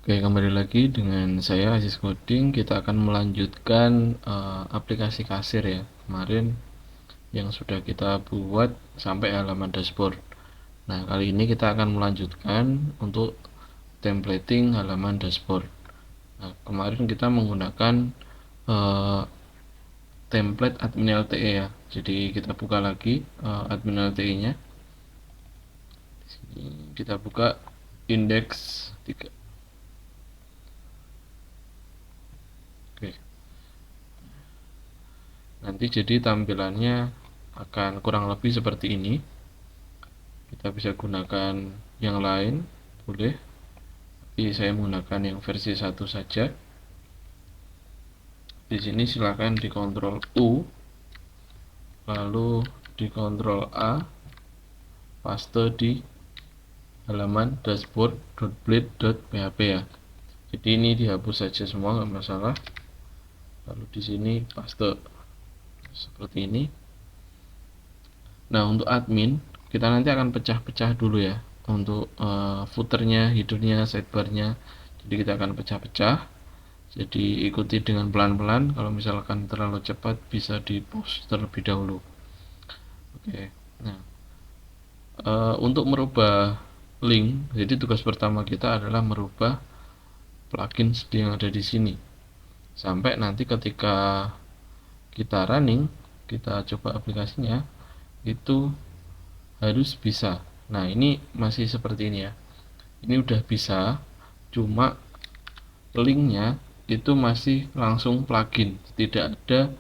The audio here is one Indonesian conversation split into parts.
Oke, kembali lagi dengan saya Aziz Coding. Kita akan melanjutkan aplikasi kasir ya. Kemarin yang sudah kita buat sampai halaman dashboard. Nah, kali ini kita akan melanjutkan untuk templating halaman dashboard. Nah, kemarin kita menggunakan uh, template admin LTE ya. Jadi kita buka lagi admin LTE-nya. Kita buka index 3. Oke. Nanti jadi tampilannya akan kurang lebih seperti ini. Kita bisa gunakan yang lain, boleh. Tapi saya menggunakan yang versi 1 saja. Di sini silakan dikontrol U, lalu dikontrol A, paste di halaman dashboard.blade.php ya. Jadi ini dihapus saja semua, nggak masalah. Lalu di sini paste seperti ini. Nah, untuk admin kita nanti akan pecah-pecah dulu ya, untuk footernya, headernya, sidebarnya. Jadi kita akan pecah-pecah. Jadi ikuti dengan pelan-pelan. Kalau misalkan terlalu cepat bisa di pause terlebih dahulu. Oke. Nah, untuk merubah link, jadi tugas pertama kita adalah merubah plugin yang ada di sini. Sampai nanti ketika kita running, kita coba aplikasinya, itu harus bisa. Nah, ini masih seperti ini ya. Ini udah bisa, cuma linknya itu masih langsung plugin, tidak ada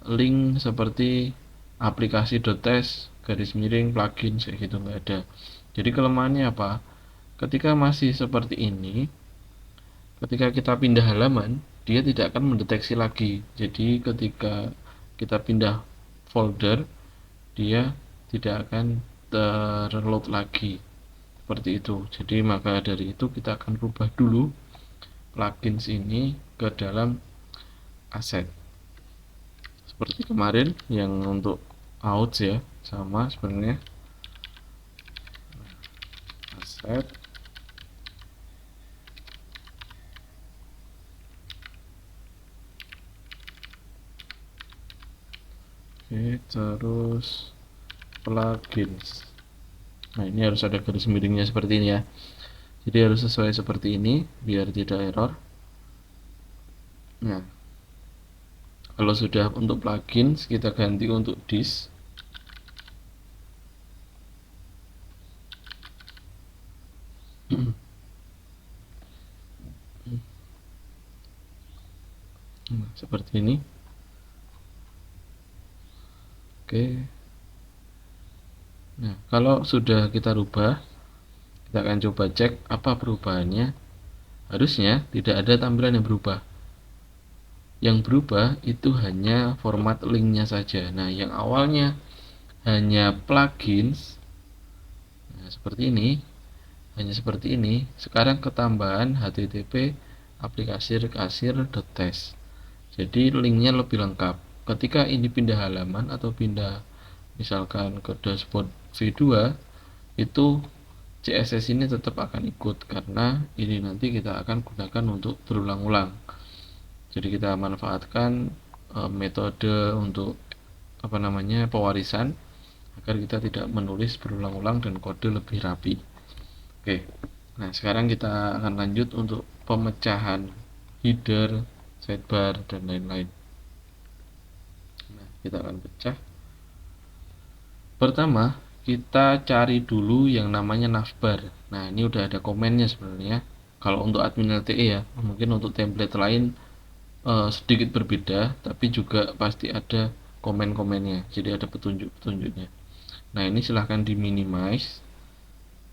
link seperti aplikasi.test garis miring plugin kayak gitu, nggak ada. Jadi kelemahannya apa? Ketika masih seperti ini, ketika kita pindah halaman, dia tidak akan mendeteksi lagi. Jadi ketika kita pindah folder, dia tidak akan terload lagi seperti itu. Jadi maka dari itu kita akan rubah dulu plugins ini ke dalam aset seperti kemarin yang untuk out ya, sama sebenarnya. Aset, oke, terus plugins. Nah, ini harus ada garis miringnya seperti ini ya. Jadi harus sesuai seperti ini biar tidak error. Nah, kalau sudah untuk plugins kita ganti untuk this. Nah, seperti ini. Oke. Nah, kalau sudah kita rubah, kita akan coba cek apa perubahannya. Harusnya tidak ada tampilan yang berubah. Yang berubah itu hanya format linknya saja. Nah, yang awalnya hanya plugins, nah seperti ini, hanya seperti ini. Sekarang ketambahan http aplikasi-kasir.test. Jadi linknya lebih lengkap. Ketika ini pindah halaman atau pindah misalkan ke dashboard V2, itu CSS ini tetap akan ikut karena ini nanti kita akan gunakan untuk berulang-ulang. Jadi kita manfaatkan metode untuk pewarisan agar kita tidak menulis berulang-ulang dan kode lebih rapi. Oke. Nah, sekarang kita akan lanjut untuk pemecahan header, sidebar dan lain-lain. Nah, kita akan pecah. Pertama, kita cari dulu yang namanya navbar. Nah, ini udah ada komennya sebenarnya. Kalau untuk admin LTE ya, mungkin untuk template lain sedikit berbeda, tapi juga pasti ada komen-komennya. Jadi ada petunjuk-petunjuknya. Nah, ini silahkan di minimize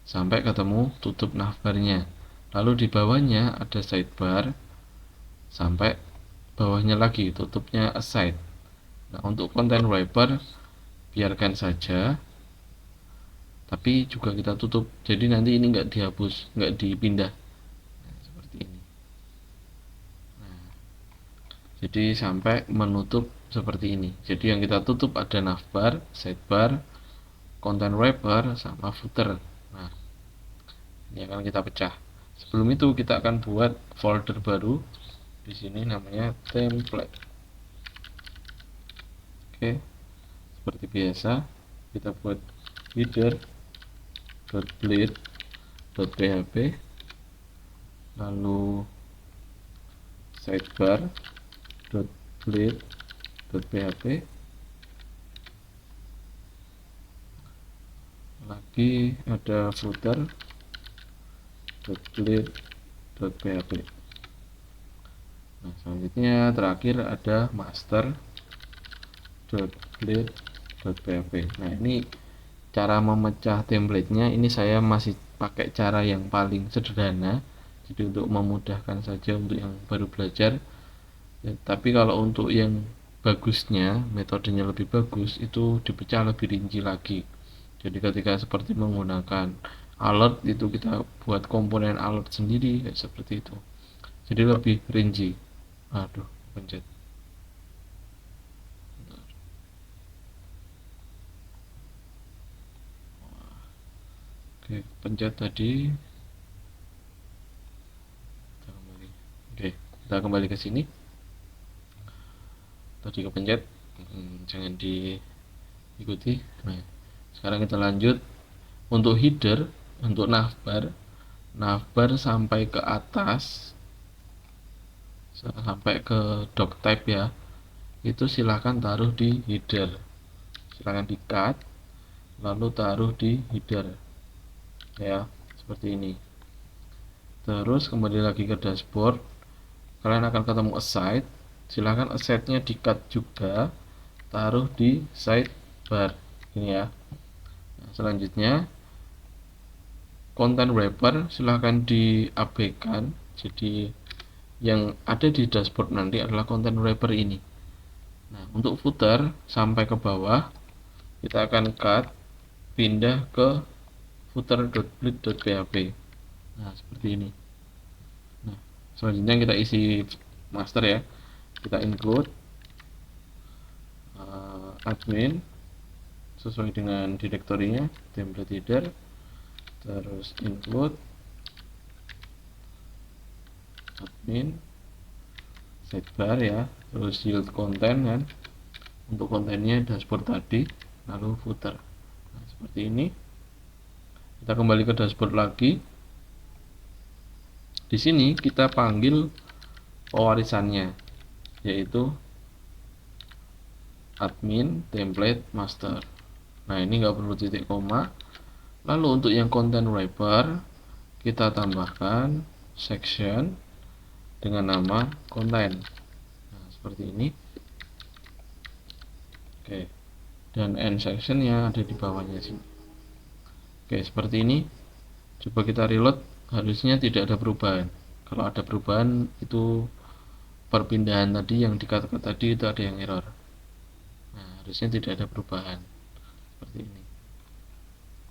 sampai ketemu tutup navbarnya. Lalu di bawahnya ada sidebar sampai bawahnya lagi tutupnya aside. Nah, untuk content wrapper biarkan saja, tapi juga kita tutup. Jadi nanti ini nggak dihapus, nggak dipindah. Nah, seperti ini. Nah, jadi sampai menutup seperti ini. Jadi yang kita tutup ada navbar, sidebar, content wrapper, sama footer. Nah, ini akan kita pecah. Sebelum itu kita akan buat folder baru di sini namanya template. Oke, seperti biasa kita buat header.blade.php, lalu sidebar.blade.php, lagi ada footer.blade.php. Nah, selanjutnya terakhir ada master.blade.php. Nah, ini cara memecah templatenya. Ini saya masih pakai cara yang paling sederhana, jadi untuk memudahkan saja untuk yang baru belajar ya, tapi kalau untuk yang bagusnya, metodenya lebih bagus, itu dipecah lebih rinci lagi. Jadi ketika seperti menggunakan alert, itu kita buat komponen alert sendiri kayak seperti itu, jadi lebih rinci. Aduh, pencet. Oke, pencet tadi. Kita kembali. Oke, kita kembali ke sini. Tadi kepencet, jangan diikuti. Nah, sekarang kita lanjut. Untuk header, untuk navbar sampai ke atas, sampai ke doctype ya, itu silahkan taruh di header. Silahkan di cut, lalu taruh di header ya, seperti ini. Terus kembali lagi ke dashboard, kalian akan ketemu aside. Silahkan aside-nya di cut juga, taruh di sidebar ini ya. Nah, selanjutnya content wrapper silahkan diabaikan, jadi yang ada di dashboard nanti adalah content wrapper ini. Nah, untuk footer sampai ke bawah kita akan cut, pindah ke footer.blade.php. Nah, seperti ini. Nah, selanjutnya kita isi master ya. Kita include admin sesuai dengan direktorinya, template header, terus include admin sidebar ya, terus yield content kan, untuk kontennya dashboard tadi, lalu footer. Nah, seperti ini. Kita kembali ke dashboard lagi. Di sini kita panggil pewarisannya, yaitu admin template master. Nah, ini nggak perlu titik koma. Lalu untuk yang content wrapper kita tambahkan section dengan nama konten. Nah, seperti ini. Oke, dan end sectionnya ada di bawahnya sini. Oke, seperti ini. Coba kita reload, harusnya tidak ada perubahan. Kalau ada perubahan, itu perpindahan tadi yang dikatakan tadi itu ada yang error. Nah, harusnya tidak ada perubahan seperti ini.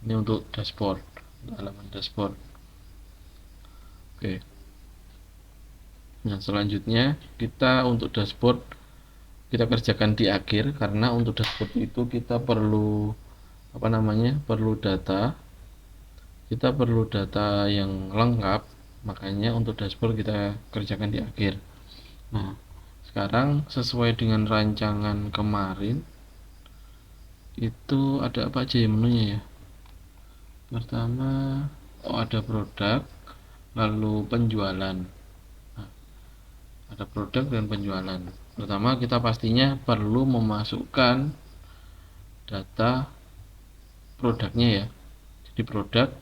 Ini untuk dashboard, untuk halaman dashboard. Oke. Nah, selanjutnya kita untuk dashboard kita kerjakan di akhir, karena untuk dashboard itu kita perlu perlu data. Kita perlu data yang lengkap, makanya untuk dashboard kita kerjakan di akhir. Nah, sekarang sesuai dengan rancangan kemarin, itu ada apa aja ya menunya ya. Pertama, ada produk, lalu penjualan. Nah, ada produk dan penjualan. Pertama, kita pastinya perlu memasukkan data produknya ya. Jadi produk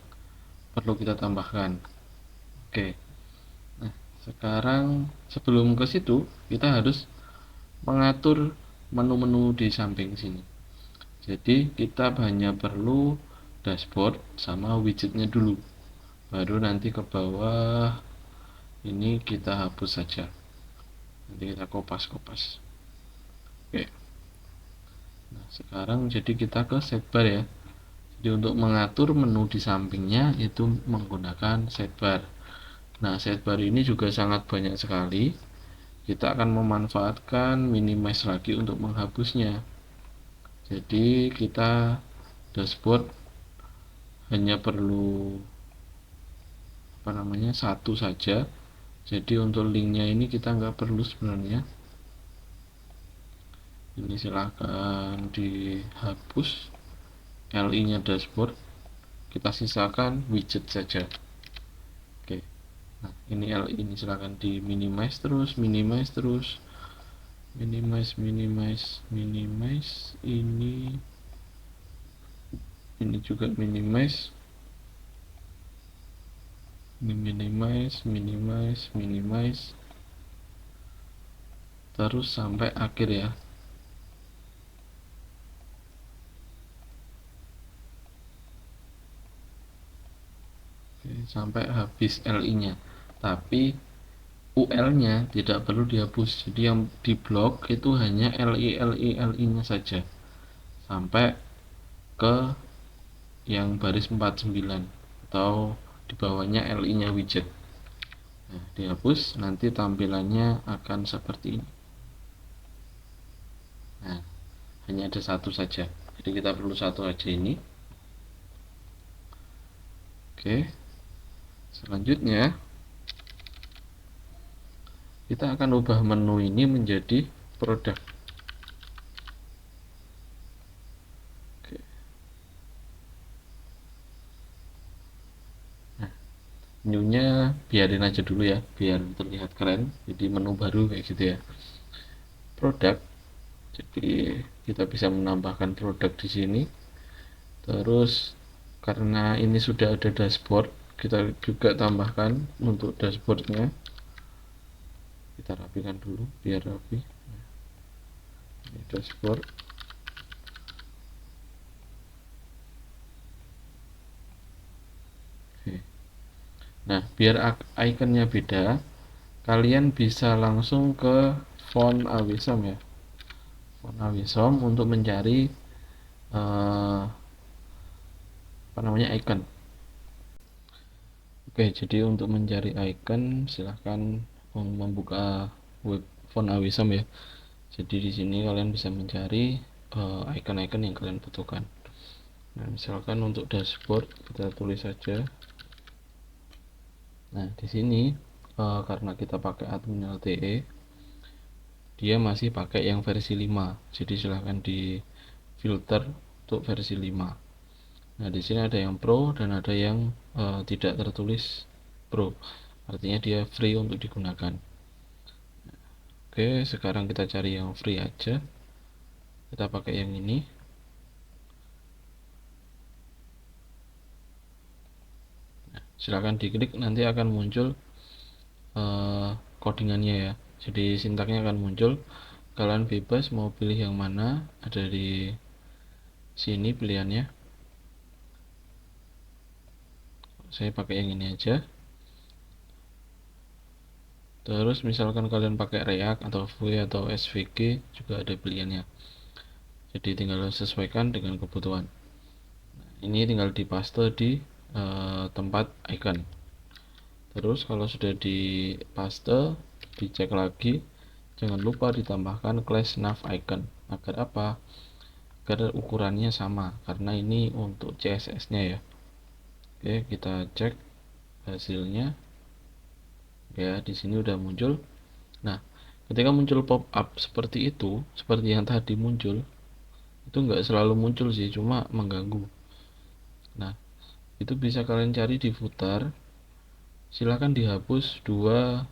perlu kita tambahkan. Oke. Nah, sekarang sebelum ke situ kita harus mengatur menu-menu di samping sini. Jadi kita hanya perlu dashboard sama widgetnya dulu, baru nanti ke bawah ini kita hapus saja, nanti kita kopas. Oke. Nah, sekarang jadi kita ke sidebar ya. Jadi untuk mengatur menu di sampingnya itu menggunakan sidebar. Nah, sidebar ini juga sangat banyak sekali. Kita akan memanfaatkan minimize lagi untuk menghapusnya. Jadi kita dashboard hanya perlu satu saja. Jadi untuk linknya ini kita nggak perlu sebenarnya. Ini silahkan dihapus LI nya dashboard, kita sisakan widget saja. Oke, nah ini LI ini silahkan di minimize terus, minimize terus, minimize, minimize, minimize. Ini juga minimize, minimize, minimize, minimize, terus sampai akhir ya. Oke, sampai habis LI nya, tapi UL nya tidak perlu dihapus. Jadi yang di blok itu hanya LI nya saja sampai ke yang baris 49 atau di bawahnya LI nya widget. Nah, dihapus, nanti tampilannya akan seperti ini. Nah, hanya ada satu saja, jadi kita perlu satu aja ini. Oke, selanjutnya kita akan ubah menu ini menjadi produk. Oke. Nah, menunya biarin aja dulu ya, biar terlihat keren. Jadi menu baru kayak gitu ya, produk. Jadi kita bisa menambahkan produk di sini. Terus karena ini sudah ada dashboard, kita juga tambahkan untuk dashboardnya. Kita rapikan dulu biar rapi. Ini dashboard. Oke. Nah, biar ikonnya beda, kalian bisa langsung ke font Awesom ya, font Awesom untuk mencari icon. Oke, jadi untuk mencari icon silahkan membuka web font Awesom ya. Jadi di sini kalian bisa mencari icon-icon yang kalian butuhkan. Nah, misalkan untuk dashboard kita tulis saja. Nah, di sini karena kita pakai admin LTE, dia masih pakai yang versi 5. Jadi silahkan di filter untuk versi 5. Nah, di sini ada yang Pro dan ada yang tidak tertulis Pro. Artinya dia free untuk digunakan. Oke, sekarang kita cari yang free aja. Kita pakai yang ini. Nah, silahkan diklik, nanti akan muncul codingannya ya. Jadi sintaknya akan muncul. Kalian bebas mau pilih yang mana, ada di sini pilihannya. Saya pakai yang ini aja. Terus misalkan kalian pakai React atau Vue atau SVG juga ada pilihannya. Jadi tinggal sesuaikan dengan kebutuhan. Nah, ini tinggal dipaste di tempat icon. Terus kalau sudah dipaste, dicek lagi, jangan lupa ditambahkan class nav icon. Agar apa? Agar ukurannya sama, karena ini untuk CSS nya ya. Oke, kita cek hasilnya ya. Di sini udah muncul. Nah, ketika muncul pop up seperti itu, seperti yang tadi muncul, itu nggak selalu muncul sih, cuma mengganggu. Nah, itu bisa kalian cari di footer. Silahkan dihapus dua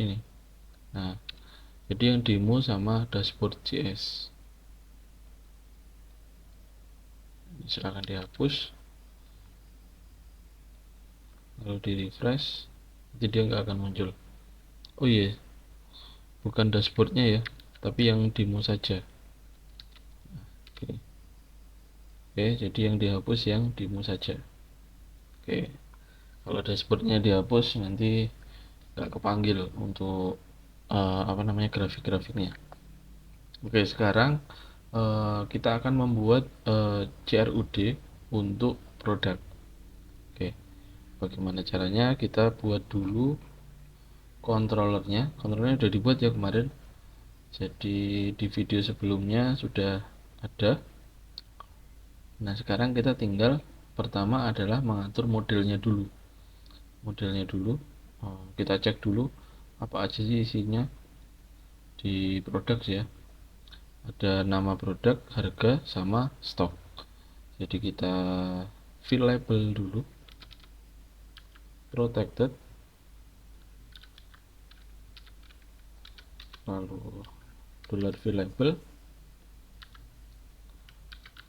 ini. Nah, jadi yang demo sama dashboard JS silahkan dihapus. Kalau di refresh, jadi dia nggak akan muncul. Oh iya, bukan dashboardnya ya, tapi yang demo saja. Oke. Oke, jadi yang dihapus yang demo saja. Oke, kalau dashboardnya dihapus nanti nggak kepanggil untuk grafik-grafiknya. Oke, sekarang kita akan membuat CRUD untuk produk. Oke, bagaimana caranya? Kita buat dulu controllernya. Controllernya sudah dibuat ya kemarin. Jadi di video sebelumnya sudah ada. Nah, sekarang kita tinggal pertama adalah mengatur modelnya dulu. modelnya dulu. Kita cek dulu apa aja sih isinya di produk ya. Ada nama produk, harga, sama stok. Jadi kita fill label dulu, protected, lalu $fill label,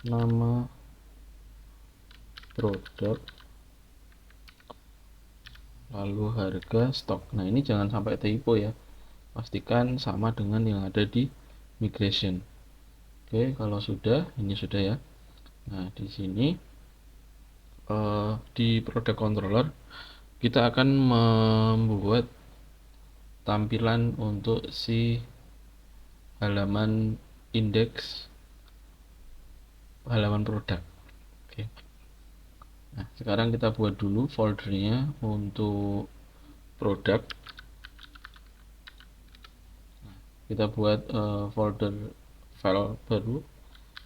nama produk, lalu harga, stok. Nah ini jangan sampai typo ya, pastikan sama dengan yang ada di migration. Oke, kalau sudah, ini sudah ya. Nah di sini di product controller kita akan membuat tampilan untuk si halaman indeks halaman produk. Oke. Nah, sekarang kita buat dulu foldernya untuk produk. Kita buat folder file baru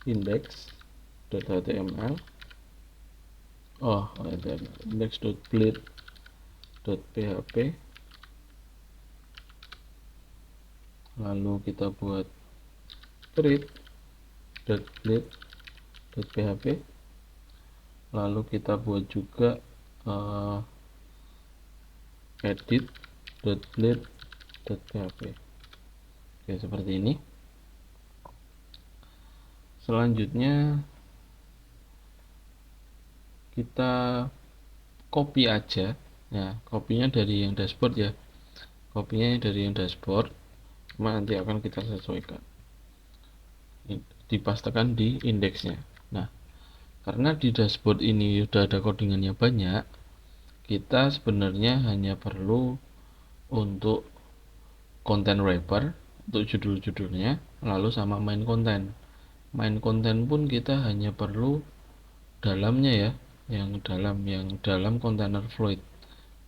index.html. Index.bleed.php. Lalu kita buat create.bleed.php. Lalu kita buat juga edit.bleed.php. Oke, seperti ini. Selanjutnya kita copy aja. Nah, kopinya dari yang dashboard ya. Kopinya dari yang dashboard, cuma nanti akan kita sesuaikan. Dipastekan di indeksnya. Nah, karena di dashboard ini sudah ada codingannya banyak, kita sebenarnya hanya perlu untuk content wrapper untuk judul-judulnya, lalu sama main content. Main content pun kita hanya perlu dalamnya ya, yang dalam container fluid.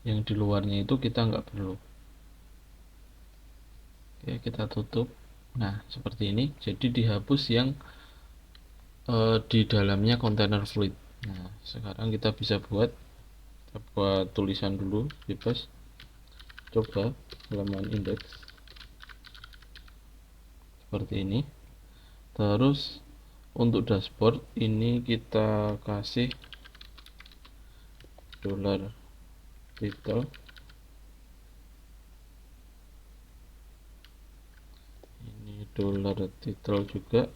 Yang di luarnya itu kita nggak perlu. Oke, kita tutup. Nah, seperti ini. Jadi dihapus yang di dalamnya container fluid. Nah, sekarang kita bisa buat tulisan dulu, bebas. Coba halaman indeks seperti ini. Terus untuk dashboard ini kita kasih $title. Ini $title juga.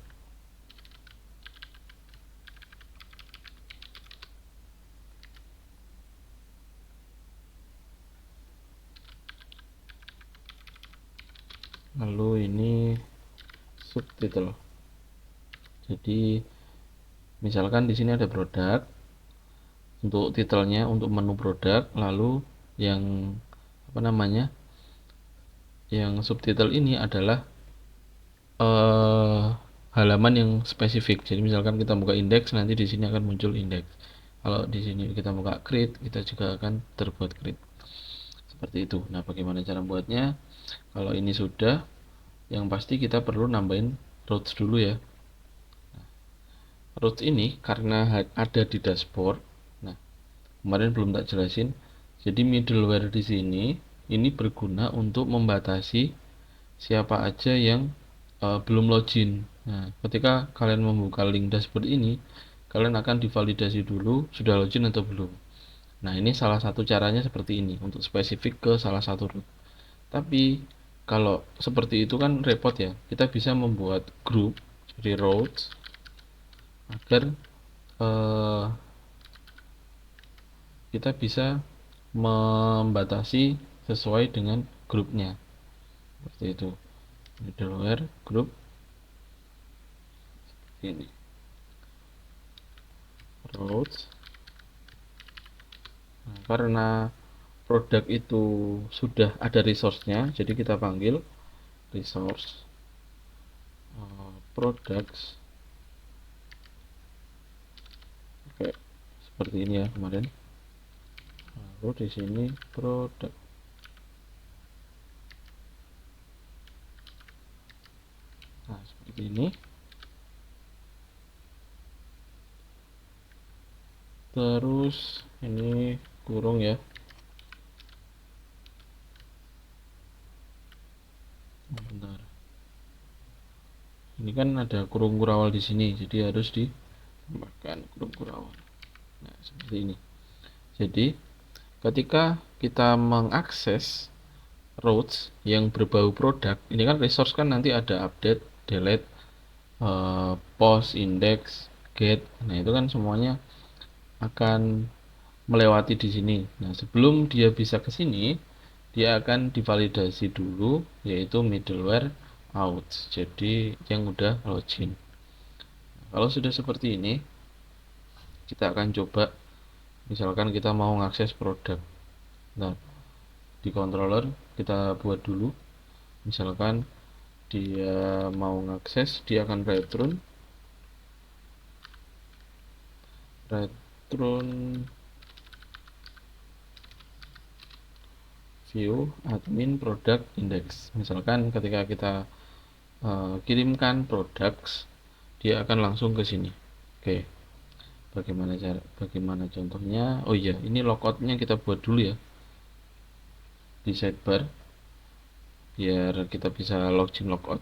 Lalu ini subtitle. Jadi misalkan di sini ada produk, untuk titelnya untuk menu produk, lalu yang yang subtitle ini adalah halaman yang spesifik. Jadi misalkan kita buka indeks, nanti di sini akan muncul indeks. Kalau di sini kita buka create, kita juga akan terbuat create. Seperti itu. Nah, bagaimana cara buatnya? Kalau ini sudah, yang pasti kita perlu nambahin routes dulu ya. Nah, routes ini karena ada di dashboard. Nah, kemarin belum tak jelasin. Jadi middleware di sini ini berguna untuk membatasi siapa aja yang belum login. Nah, ketika kalian membuka link dashboard ini, kalian akan divalidasi dulu sudah login atau belum. Nah, ini salah satu caranya seperti ini untuk spesifik ke salah satu root. Tapi kalau seperti itu kan repot ya. Kita bisa membuat grup jadi routes agar kita bisa membatasi sesuai dengan grupnya. Seperti itu. Middleware group ini routes. Nah, karena produk itu sudah ada resource-nya, jadi kita panggil resource products. Oke, seperti ini ya kemarin. Lalu di sini produk. Nah, seperti ini. Terus ini kurung ya. Ini kan ada kurung kurawal di sini, jadi harus ditambahkan kurung kurawal. Nah, seperti ini. Jadi ketika kita mengakses routes yang berbau produk, ini kan resource kan nanti ada update, delete, post, index, get. Nah, itu kan semuanya akan melewati di sini. Nah, sebelum dia bisa ke sini, dia akan divalidasi dulu, yaitu middleware out. Jadi yang udah login. Kalau sudah seperti ini, kita akan coba, misalkan kita mau mengakses produk. Nah, di controller kita buat dulu, misalkan dia mau mengakses, dia akan return view admin product index. Misalkan ketika kita kirimkan products, dia akan langsung ke sini. Oke, bagaimana contohnya? Oh iya, ini logoutnya kita buat dulu ya di sidebar, biar kita bisa login logout.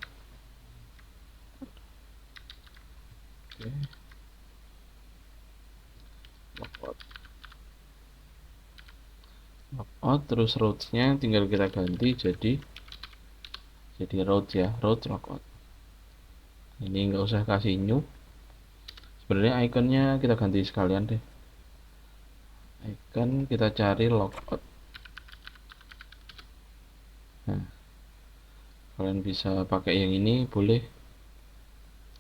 Oke, logout terus routes-nya tinggal kita ganti jadi route ya, route logout. Ini nggak usah kasih new. Sebenarnya ikonnya kita ganti sekalian deh. Icon kita cari logout. Nah, kalian bisa pakai yang ini boleh,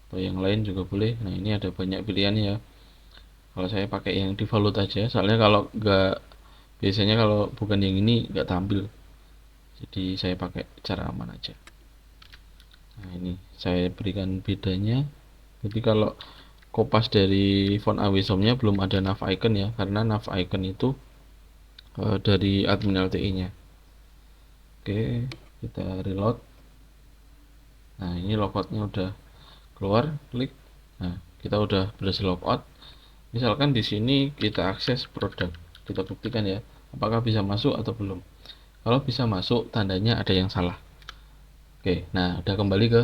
atau yang lain juga boleh. Nah, ini ada banyak pilihan ya. Kalau saya pakai yang default aja, soalnya kalau nggak, biasanya kalau bukan yang ini nggak tampil. Jadi saya pakai cara aman aja. Nah, ini saya berikan bedanya. Jadi kalau kopas dari font Awisomnya belum ada nav icon ya, karena nav icon itu dari admin LTI nya. Oke, kita reload. Nah, ini logoutnya udah keluar, klik. Nah, kita udah berhasil logout. Misalkan di sini kita akses produk, kita buktikan ya, apakah bisa masuk atau belum. Kalau bisa masuk, tandanya ada yang salah. Oke, nah udah kembali ke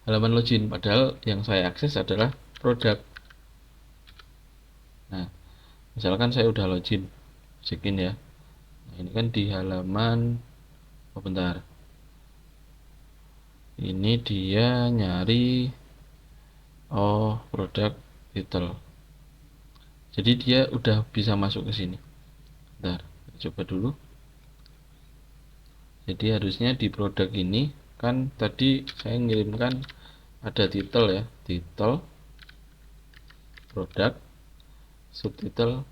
halaman login, padahal yang saya akses adalah produk. Nah, misalkan saya udah login, check-in ya. Nah, ini kan di halaman, oh bentar, ini dia nyari, oh produk title. Jadi dia udah bisa masuk ke sini. Bentar, coba dulu. Jadi harusnya di produk ini kan tadi saya ngirimkan ada title ya, title, produk, subtitle,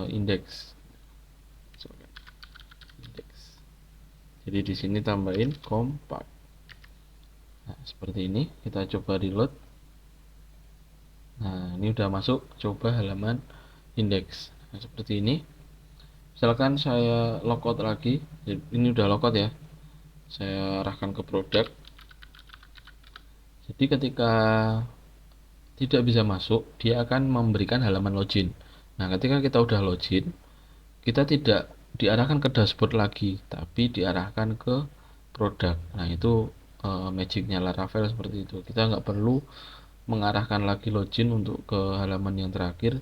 index. Jadi di sini tambahin compact. Nah, seperti ini kita coba reload. Nah, ini udah masuk, coba halaman index. Nah, seperti ini. Misalkan saya logout lagi, ini udah logout ya. Saya arahkan ke produk. Jadi ketika tidak bisa masuk, dia akan memberikan halaman login. Nah, ketika kita udah login, kita tidak diarahkan ke dashboard lagi, tapi diarahkan ke produk. Nah, itu magicnya Laravel seperti itu. Kita nggak perlu mengarahkan lagi login untuk ke halaman yang terakhir,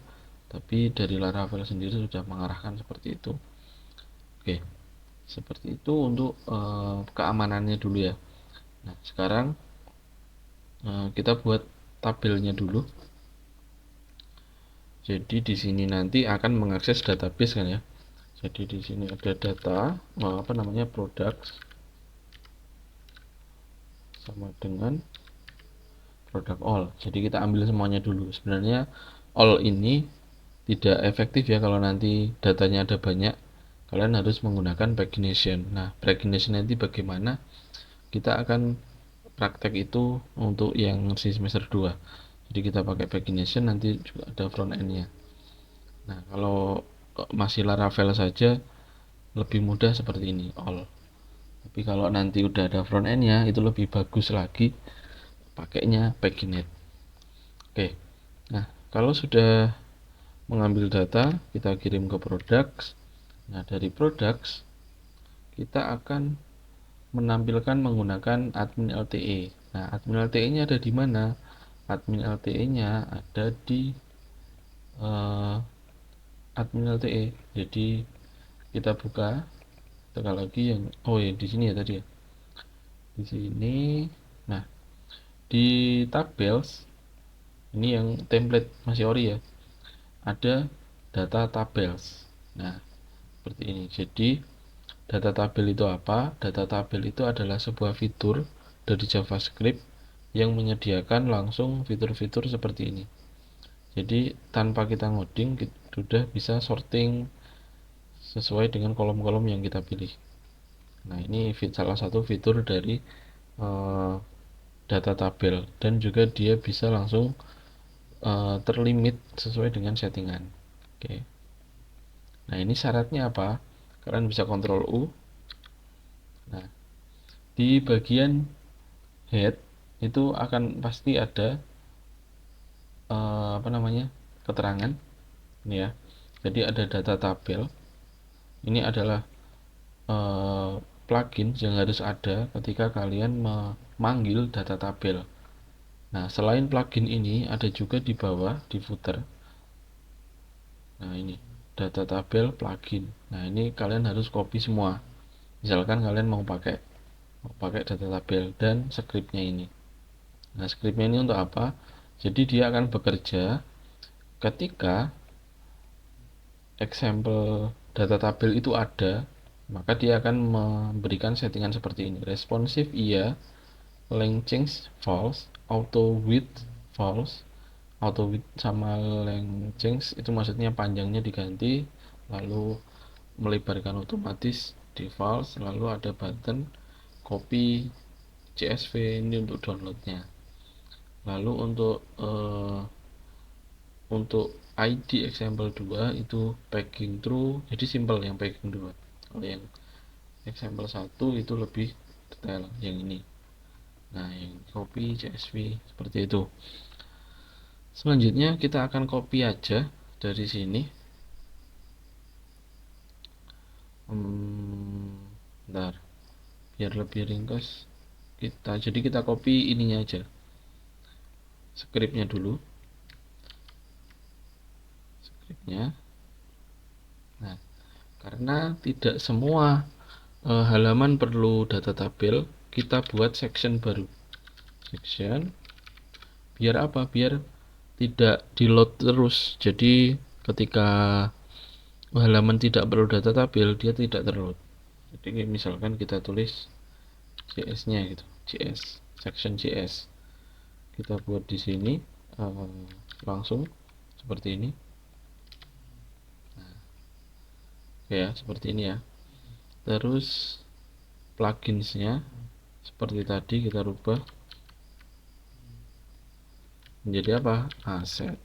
tapi dari Laravel sendiri sudah mengarahkan seperti itu. Oke, seperti itu untuk keamanannya dulu ya. Nah, sekarang kita buat tabelnya dulu. Jadi di sini nanti akan mengakses database kan ya. Jadi di sini ada data, apa namanya, products sama dengan produk all. Jadi kita ambil semuanya dulu. Sebenarnya all ini tidak efektif ya kalau nanti datanya ada banyak. Kalian harus menggunakan pagination. Nah, pagination nanti bagaimana? Kita akan praktek itu untuk yang semester 2. Jadi kita pakai pagination, nanti juga ada front end-nya. Nah, kalau masih Laravel saja lebih mudah seperti ini, all. Tapi kalau nanti udah ada front end-nya, itu lebih bagus lagi pakainya paginate. Oke. Nah, kalau sudah mengambil data, kita kirim ke products. Nah, dari products kita akan menampilkan menggunakan admin LTE. Nah, admin LTE-nya ada di mana? Admin LTE-nya ada di admin LTE. Jadi kita buka, tekan lagi yang ya di sini ya tadi ya. Di sini. Nah, di tables ini yang template masih ori ya. Ada data tables. Nah, seperti ini. Jadi data tabel itu apa? Data tabel itu adalah sebuah fitur dari JavaScript yang menyediakan langsung fitur-fitur seperti ini. Jadi tanpa kita ngoding, kita sudah bisa sorting sesuai dengan kolom-kolom yang kita pilih. Nah, ini salah satu fitur dari data tabel, dan juga dia bisa langsung terlimit sesuai dengan settingan. Oke. Nah, ini syaratnya apa? Kalian bisa Ctrl U. Nah, di bagian head itu akan pasti ada keterangan ini ya. Jadi ada data tabel. Ini adalah plugin yang harus ada ketika kalian memanggil data tabel. Nah, selain plugin ini ada juga di bawah di footer. Nah, ini data tabel plugin. Nah, ini kalian harus copy semua. Misalkan kalian mau pakai data tabel dan scriptnya ini. Nah, scriptnya ini untuk apa? Jadi dia akan bekerja ketika example data tabel itu ada, maka dia akan memberikan settingan seperti ini. Responsive iya, length change false, auto width false. Auto width sama length change itu maksudnya panjangnya diganti, lalu melebarkan otomatis di false, lalu ada button copy CSV ini untuk downloadnya. Lalu untuk ID example 2 itu packing true, jadi simple yang packing 2. Kalau yang example 1 itu lebih detail yang ini. Nah, yang copy CSV seperti itu. Selanjutnya kita akan copy aja dari sini. Bentar, biar lebih ringkas jadi kita copy ininya aja, scriptnya dulu, scriptnya. Nah, karena tidak semua halaman perlu data tabel, kita buat section baru. Section, biar apa? Biar tidak di load terus. Jadi ketika halaman tidak perlu data tabel, dia tidak terload. Jadi misalkan kita tulis JS nya gitu, JS section JS, kita buat di sini langsung seperti ini. Nah, ya seperti ini ya. Terus pluginsnya seperti tadi kita rubah menjadi apa? Asset.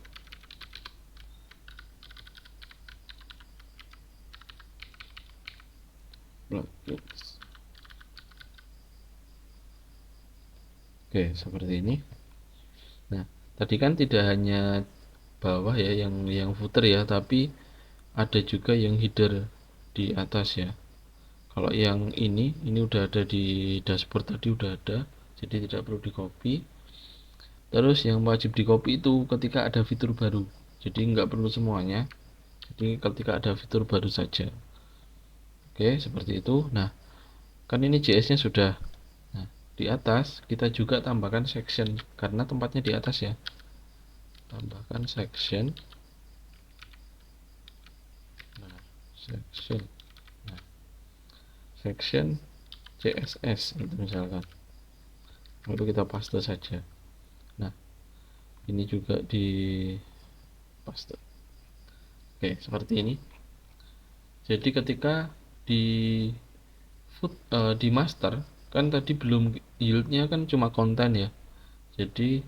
Plugins. Oke, seperti ini. Nah, tadi kan tidak hanya bawah ya yang footer ya, tapi ada juga yang header di atas ya. Kalau yang ini udah ada di dashboard tadi, udah ada, jadi tidak perlu di copy. Terus yang wajib di copy itu ketika ada fitur baru, jadi nggak perlu semuanya, jadi ketika ada fitur baru saja. Oke, seperti itu. Nah, kan ini JS nya sudah. Nah, di atas kita juga tambahkan section karena tempatnya di atas ya. Tambahkan section. Nah, section. Nah, section CSS itu misalkan. Lalu kita paste saja. Nah, ini juga di paste. Oke, seperti ini. Jadi ketika di di master kan tadi belum, yieldnya kan cuma konten ya. Jadi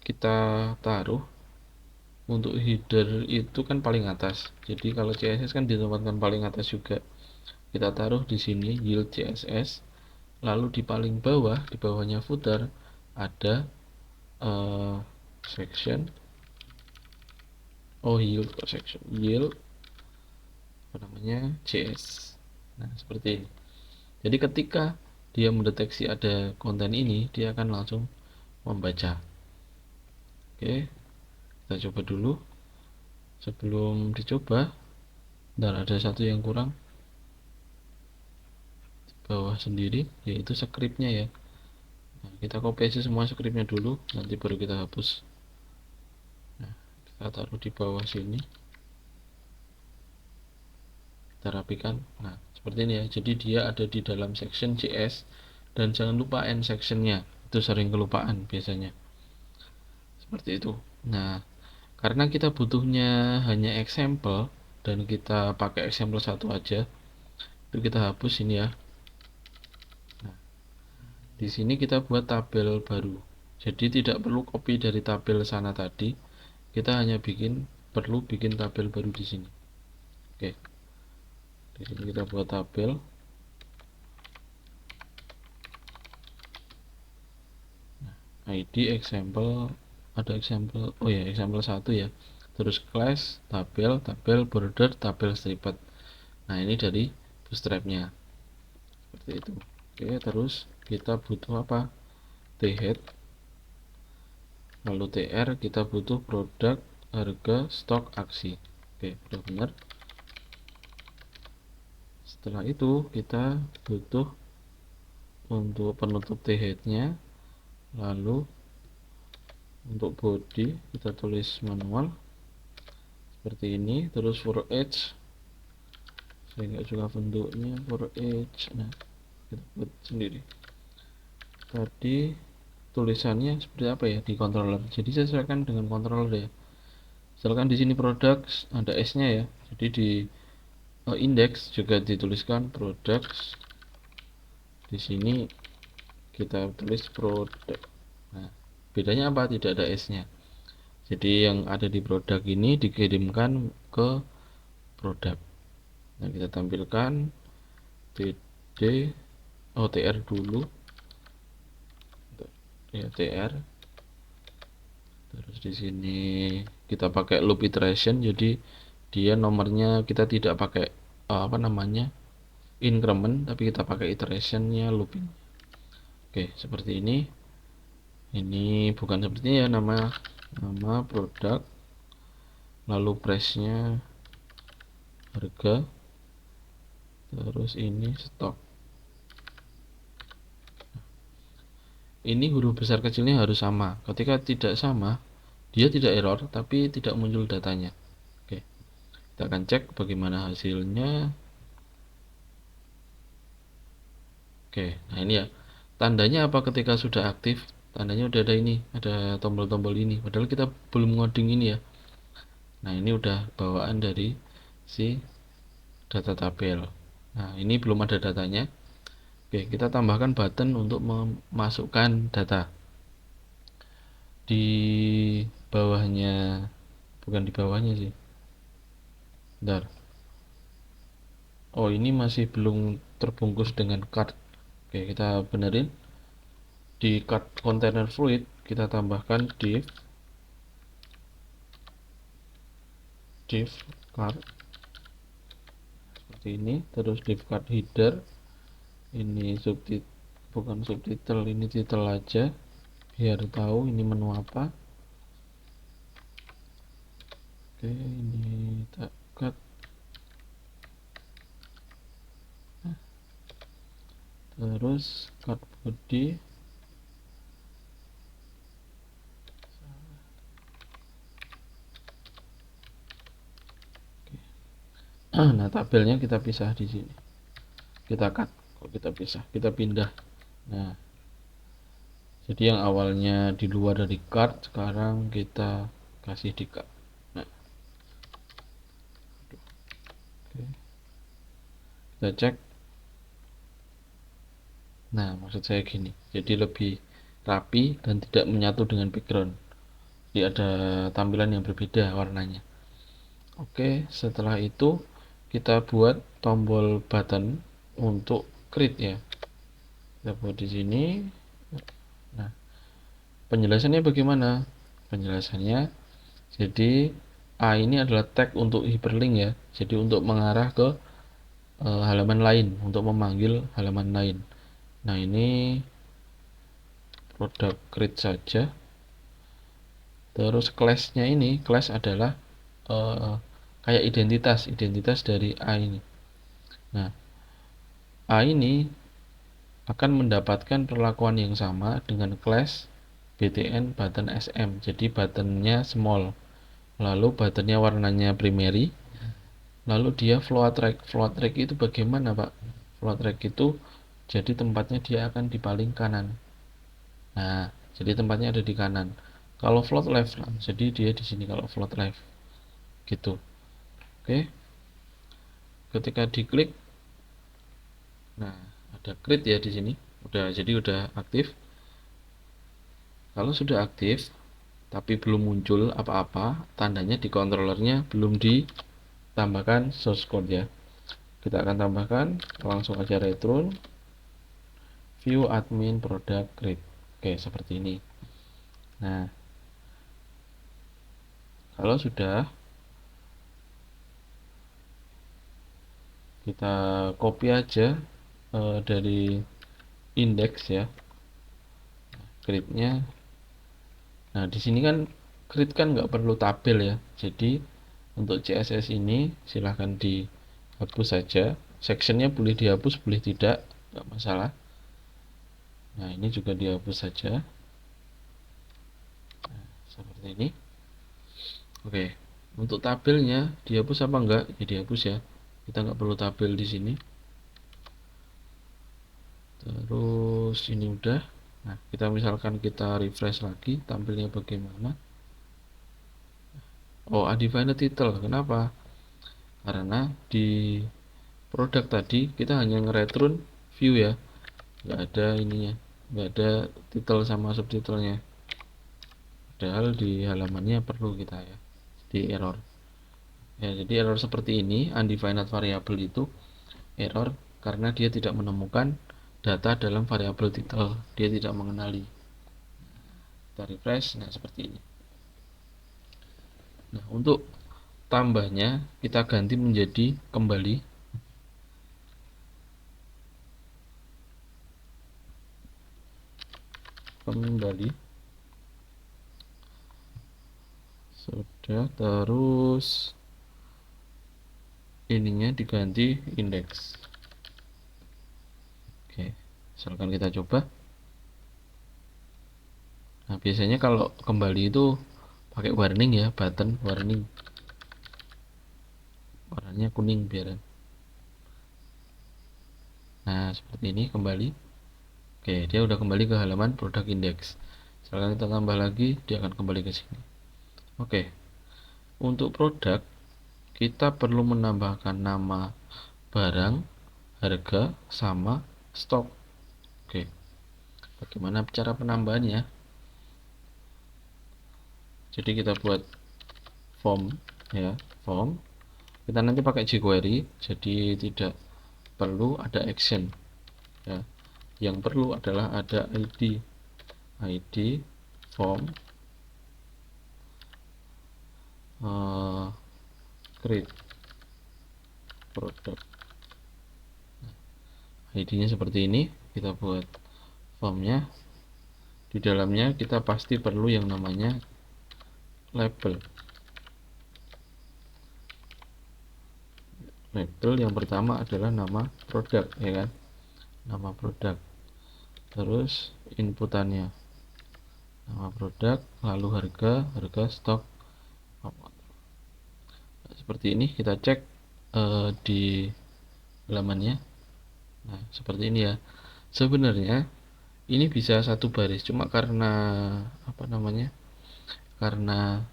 kita taruh untuk header itu kan paling atas. Jadi kalau CSS kan ditempatkan paling atas juga. Kita taruh di sini yield CSS. Lalu di paling bawah, di bawahnya footer ada section. Yield kok section. Yield JS. Nah, seperti ini. Jadi ketika dia mendeteksi ada konten ini, dia akan langsung membaca. Oke, kita coba dulu. Sebelum dicoba, dan ada satu yang kurang di bawah sendiri, yaitu scriptnya ya. Nah, kita copy aja semua scriptnya dulu, nanti baru kita hapus. Nah, kita taruh di bawah sini, kita rapikan. Nah, seperti ini ya. Jadi dia ada di dalam section JS, dan jangan lupa end sectionnya, itu sering kelupaan biasanya. Seperti itu. Nah, karena kita butuhnya hanya example dan kita pakai example satu aja, itu kita hapus ini ya. Nah, di sini kita buat tabel baru. Jadi tidak perlu copy dari tabel sana tadi, kita hanya perlu bikin tabel baru di sini. Oke, di sini kita buat tabel. Nah, ID example, ada example, oh ya example 1 ya. Terus class, tabel, border, tabel snippet. Nah, ini dari bootstrapnya. Seperti itu. Oke, terus kita butuh apa? T-head, lalu TR, kita butuh produk, harga, stok, aksi. Oke, udah benar. Setelah itu kita butuh untuk penutup T-headnya, lalu untuk body kita tulis manual seperti ini. Terus for edge, saya nggak suka bentuknya for edge, nah kita buat sendiri. Tadi tulisannya seperti apa ya di controller, jadi sesuaikan dengan controller ya. Misalkan di sini produk ada S nya ya, jadi di index juga dituliskan products, di sini kita tulis produk. Nah, bedanya apa? Tidak ada S nya, jadi yang ada di produk ini dikirimkan ke produk. Nah, kita tampilkan td tr dulu ya, tr. Terus di sini kita pakai loop iteration, jadi dia nomornya kita tidak pakai apa namanya increment, tapi kita pakai iterationnya looping. Oke, seperti ini. Ini bukan seperti ya, nama produk, lalu price-nya harga, terus ini stok. Ini huruf besar kecilnya harus sama. Ketika tidak sama, dia tidak error, tapi tidak muncul datanya. Oke, kita akan cek bagaimana hasilnya. Oke, nah ini ya, tandanya apa ketika sudah aktif? Tandanya udah ada ini, ada tombol-tombol ini, padahal kita belum ngoding ini ya. Nah, ini udah bawaan dari si data tabel. Nah, ini belum ada datanya. Oke, kita tambahkan button untuk memasukkan data di bawahnya, bukan di bawahnya sih. Bentar. Oh, ini masih belum terbungkus dengan card. Oke, kita benerin. Di card container fluid kita tambahkan div card seperti ini. Terus div card header, ini subtitle, bukan subtitle, ini title aja biar tahu ini menu apa. Oke, ini tak cut. Terus cut body, nah tabelnya kita pisah di sini, kita cut, kita pisah, kita pindah. Nah, jadi yang awalnya di luar dari card sekarang kita kasih di card. Nah, oke, kita cek. Nah, maksud saya gini, jadi lebih rapi dan tidak menyatu dengan background, jadi ada tampilan yang berbeda warnanya. Oke, setelah itu kita buat tombol button untuk create ya, kita buat di sini. Nah, penjelasannya bagaimana? Penjelasannya, jadi A ini adalah tag untuk hyperlink ya, jadi untuk mengarah ke halaman lain, untuk memanggil halaman lain. Nah, ini produk create saja. Terus class-nya ini, class adalah kayak identitas dari A ini. Nah, A ini akan mendapatkan perlakuan yang sama dengan class btn button sm. Jadi buttonnya small, lalu buttonnya warnanya primary, lalu dia float track. Float track itu bagaimana, Pak? Float track itu jadi tempatnya dia akan di paling kanan. Nah, jadi tempatnya ada di kanan. Kalau float left, jadi dia di sini kalau float left. Gitu. Oke. Ketika diklik, nah, ada create ya di sini. Udah aktif. Kalau sudah aktif tapi belum muncul apa-apa, tandanya di controllernya belum ditambahkan source code ya. Kita akan tambahkan, langsung aja return view admin product create. Oke, seperti ini. Nah, kalau sudah, kita copy aja dari index ya, create-nya. Nah, di sini kan create kan nggak perlu tabel ya. Jadi untuk CSS ini silahkan dihapus saja. Sectionnya boleh dihapus, boleh tidak, nggak masalah. Nah, ini juga dihapus saja. Nah, seperti ini. Oke, untuk tabelnya dihapus apa enggak? Ya dihapus ya. Kita nggak perlu tabel di sini. Terus ini udah. Nah, kita misalkan kita refresh lagi, tampilnya bagaimana? Oh, undefined title. Kenapa? Karena di produk tadi kita hanya nge-return view ya, nggak ada ininya, nggak ada title sama subtitlenya. Padahal di halamannya perlu kita ya, di error. Ya, jadi error seperti ini, undefined variable itu error karena dia tidak menemukan data dalam variabel title, dia tidak mengenali. Kita refresh, nah seperti ini. Nah, untuk tambahnya kita ganti menjadi kembali. Sudah, terus ininya diganti indeks. Oke, misalkan kita coba. Nah, biasanya kalau kembali itu pakai warning ya, button warning, warnanya kuning biar. Nah, seperti ini kembali. Oke, dia udah kembali ke halaman produk index. Misalkan kita tambah lagi, dia akan kembali ke sini. Oke, untuk produk kita perlu menambahkan nama barang, harga, sama stok. Oke, bagaimana cara penambahannya? Jadi kita buat form ya, form. Kita nanti pakai jQuery, jadi tidak perlu ada action ya. Yang perlu adalah ada ID form create product. ID-nya seperti ini, kita buat formnya. Di dalamnya kita pasti perlu yang namanya label. Label yang pertama adalah nama produk ya kan, nama produk. Terus inputannya nama produk, lalu harga stok. Nah, seperti ini kita cek di halamannya. Nah, seperti ini ya. Sebenarnya ini bisa satu baris, cuma karena apa namanya? Karena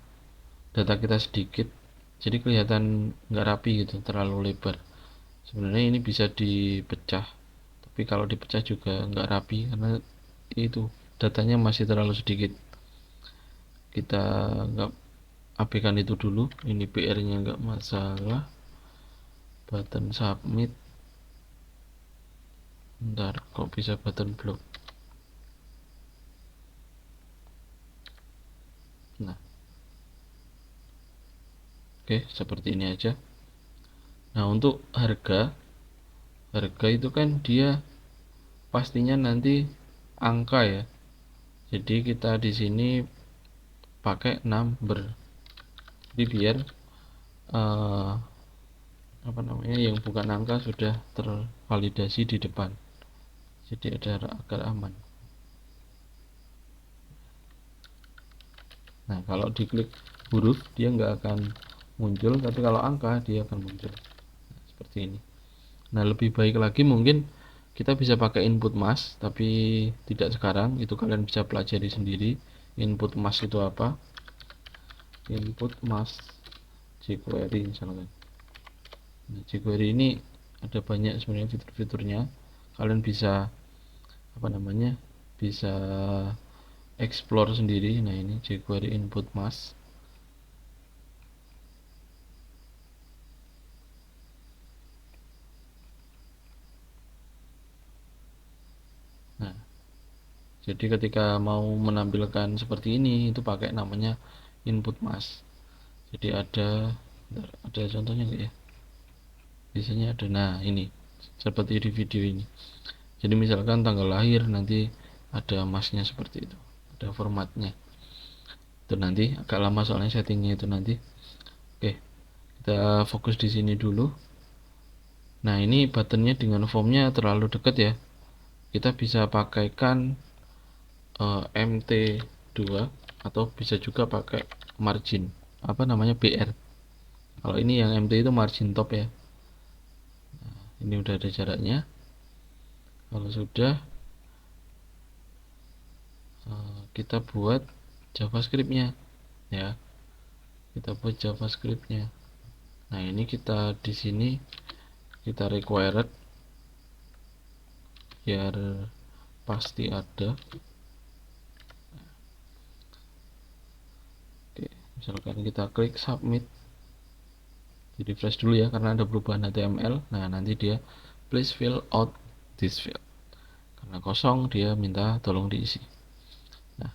data kita sedikit, jadi kelihatan nggak rapi gitu, terlalu lebar. Sebenarnya ini bisa dipecah, tapi kalau dipecah juga nggak rapi karena itu datanya masih terlalu sedikit. Kita nggak abaikan itu dulu. Ini PR-nya nggak masalah. Button submit. Ntar kok bisa button block. Nah, oke, seperti ini aja. Nah, untuk harga itu kan dia pastinya nanti angka ya. Jadi kita di sini pakai number. Jadi biar apa namanya, yang bukan angka sudah tervalidasi di depan. Jadi ada agar aman. Nah, kalau diklik huruf dia nggak akan muncul, tapi kalau angka dia akan muncul. Nah, seperti ini. Nah, lebih baik lagi mungkin kita bisa pakai input mas, tapi tidak sekarang. Itu kalian bisa pelajari sendiri. Input mas itu apa? Input mas jQuery misalkan. Nah, jQuery ini ada banyak sebenarnya fitur-fiturnya. Kalian bisa apa namanya? Bisa explore sendiri. Nah, ini jQuery input mas. Nah, jadi ketika mau menampilkan seperti ini itu pakai namanya input mas. Jadi ada contohnya enggak ya? Biasanya ada. Nah, ini seperti di video ini. Jadi misalkan tanggal lahir, nanti ada masnya seperti itu, ada formatnya. Itu nanti agak lama soalnya settingnya itu nanti. Oke, kita fokus di sini dulu. Nah, ini buttonnya dengan formnya terlalu dekat ya. Kita bisa pakaikan MT2 atau bisa juga pakai margin, apa namanya, BR. Kalau ini yang MT itu margin top ya. Nah, ini udah ada jaraknya. Kalau sudah, kita buat JavaScript-nya ya. Kita buat JavaScript-nya. Nah, ini kita di sini kita required biar pasti ada. Oke, misalkan kita klik submit. Jadi refresh dulu ya karena ada perubahan HTML. Nah, nanti dia please fill out this field. Karena kosong dia minta tolong diisi. Nah,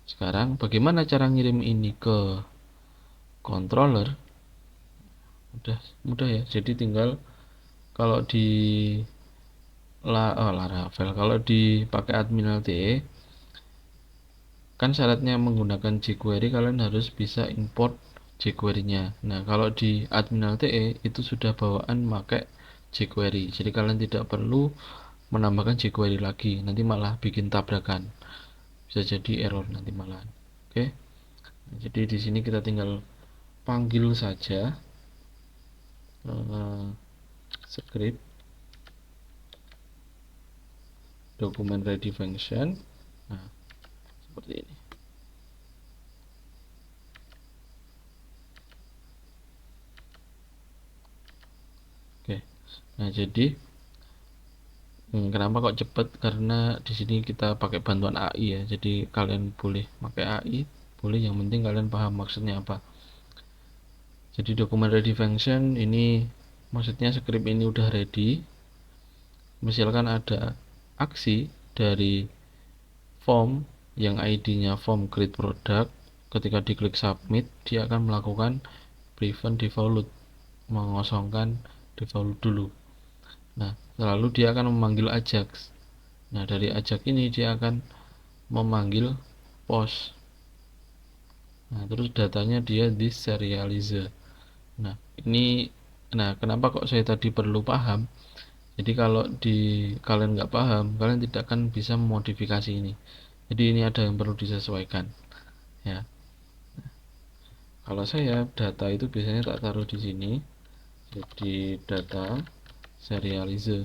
sekarang bagaimana cara ngirim ini ke controller? Mudah ya. Jadi tinggal kalau di Laravel, kalau dipakai admin LTE kan syaratnya menggunakan jQuery, kalian harus bisa import jQuery-nya. Nah, kalau di admin LTE itu sudah bawaan pakai jQuery, jadi kalian tidak perlu menambahkan jQuery lagi, nanti malah bikin tabrakan, bisa jadi error nanti malah. Oke, nah, jadi di sini kita tinggal panggil saja script dokumen ready function. Nah, seperti ini. Oke, nah jadi kenapa kok cepet? Karena di sini kita pakai bantuan AI ya. Jadi kalian boleh pakai AI, boleh, yang penting kalian paham maksudnya apa. Jadi dokumen ready function ini maksudnya script ini udah ready. Misalkan ada aksi dari form yang ID-nya form create product, ketika diklik submit dia akan melakukan prevent default, mengosongkan default dulu. Nah, lalu dia akan memanggil Ajax. Nah, dari Ajax ini dia akan memanggil post. Nah, terus datanya dia di serialize. Nah, kenapa kok saya tadi perlu paham? Jadi kalau kalian nggak paham, kalian tidak akan bisa memodifikasi ini. Jadi ini ada yang perlu disesuaikan ya. Kalau saya data itu biasanya tak taruh di sini. Jadi data serialize.